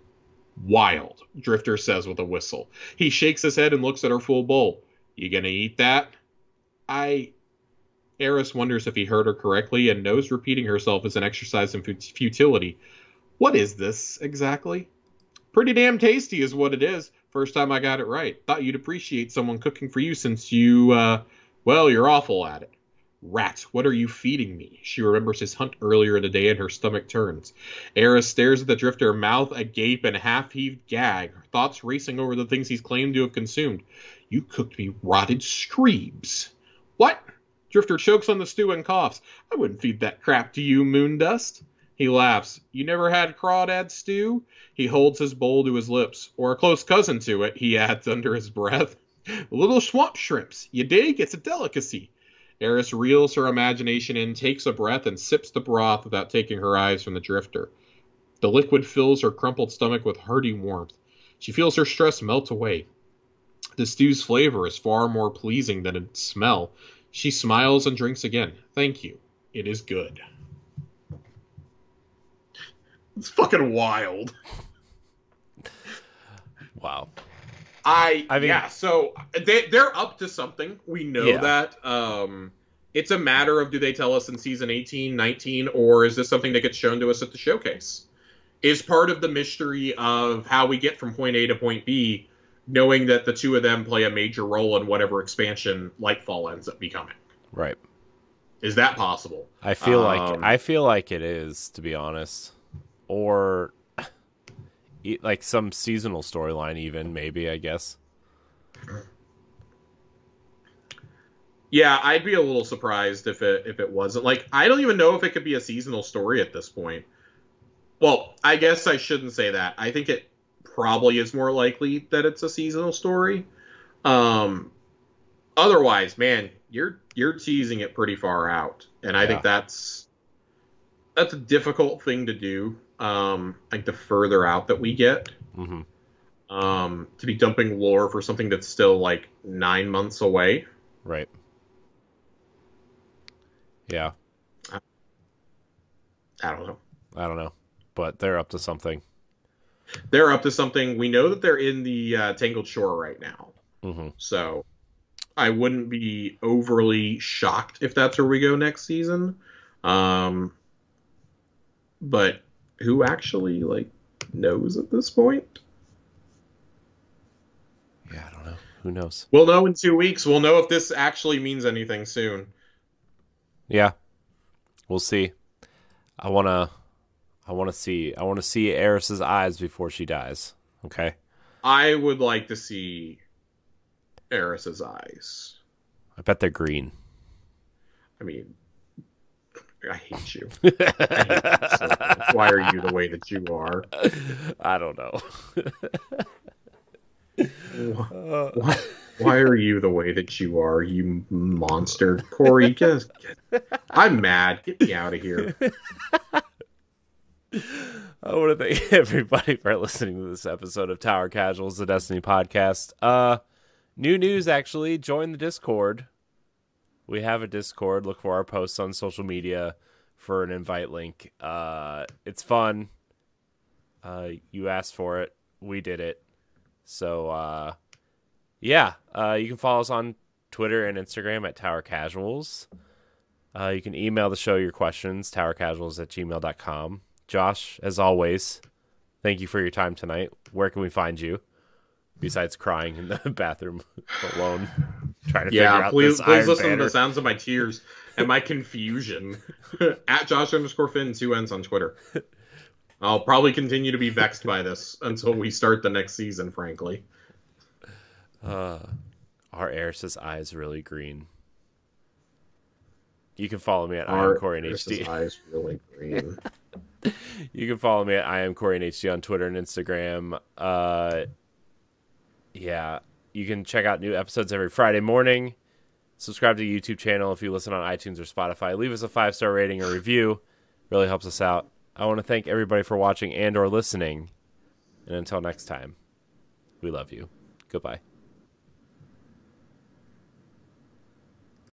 "Wild," Drifter says with a whistle. He shakes his head and looks at her full bowl. "You gonna eat that?" Eris wonders if he heard her correctly and knows repeating herself is an exercise in futility. "What is this, exactly?" "Pretty damn tasty is what it is. First time I got it right. Thought you'd appreciate someone cooking for you since you're awful at it." "Rat, what are you feeding me?" She remembers his hunt earlier in the day and her stomach turns. Eris stares at the Drifter, mouth agape and half-heaved gag, her thoughts racing over the things he's claimed to have consumed. "You cooked me rotted screebs." "What?" Drifter chokes on the stew and coughs. "I wouldn't feed that crap to you, Moondust." He laughs. "You never had crawdad stew?" He holds his bowl to his lips. "Or a close cousin to it," he adds under his breath. "The little swamp shrimps. You dig? It's a delicacy." Eris reels her imagination in, takes a breath, and sips the broth without taking her eyes from the Drifter. The liquid fills her crumpled stomach with hearty warmth. She feels her stress melt away. The stew's flavor is far more pleasing than its smell. She smiles and drinks again. "Thank you. It is good." It's fucking wild. Wow. I mean, yeah, so they're up to something. We know that. It's a matter of, do they tell us in season 18, 19, or is this something that gets shown to us at the showcase? Is part of the mystery of how we get from point A to point B, knowing that the two of them play a major role in whatever expansion Lightfall ends up becoming. Right. Is that possible? I feel like it is, to be honest. Or like some seasonal storyline even, maybe, I guess. Yeah, I'd be a little surprised if it wasn't. Like, I don't even know if it could be a seasonal story at this point. Well, I guess I shouldn't say that. I think it probably is more likely that it's a seasonal story. Otherwise, man, you're teasing it pretty far out, and I think that's a difficult thing to do. Like, the further out that we get, to be dumping lore for something that's still like 9 months away. Right. Yeah. I don't know. But they're up to something. They're up to something. We know that they're in the Tangled Shore right now. So I wouldn't be overly shocked if that's where we go next season. But who actually, like, knows at this point? Yeah, I don't know. Who knows? We'll know in 2 weeks. We'll know if this actually means anything soon. Yeah. We'll see. I want to see Eris's eyes before she dies. Okay? I would like to see Eris's eyes. I bet they're green. I mean, I hate you. I hate you so much. Why are you the way that you are? I don't know. Why are you the way that you are, you monster? Corey, get I'm mad. Get me out of here. I want to thank everybody for listening to this episode of Tower Casuals, the Destiny podcast. New news, actually. Join the Discord. We have a Discord. Look for our posts on social media for an invite link. It's fun. You asked for it. We did it. So, yeah. You can follow us on Twitter and Instagram at Tower Casuals. You can email the show your questions, towercasuals@gmail.com. Josh, as always, thank you for your time tonight. Where can we find you? Besides crying in the bathroom alone, trying to figure out please Iron listen Banner. to the sounds of my tears and my confusion. At Josh_Finn 2 N's on Twitter. I'll probably continue to be vexed by this until we start the next season, frankly. Our Eris's eyes really green. You can follow me at IamCoreyNHD. Eyes really green. You can follow me at IamCoreyNHD on Twitter and Instagram. Yeah, you can check out new episodes every Friday morning. Subscribe to the YouTube channel if you listen on iTunes or Spotify. Leave us a 5-star rating or review. Really helps us out. I want to thank everybody for watching and or listening. And until next time, we love you. Goodbye.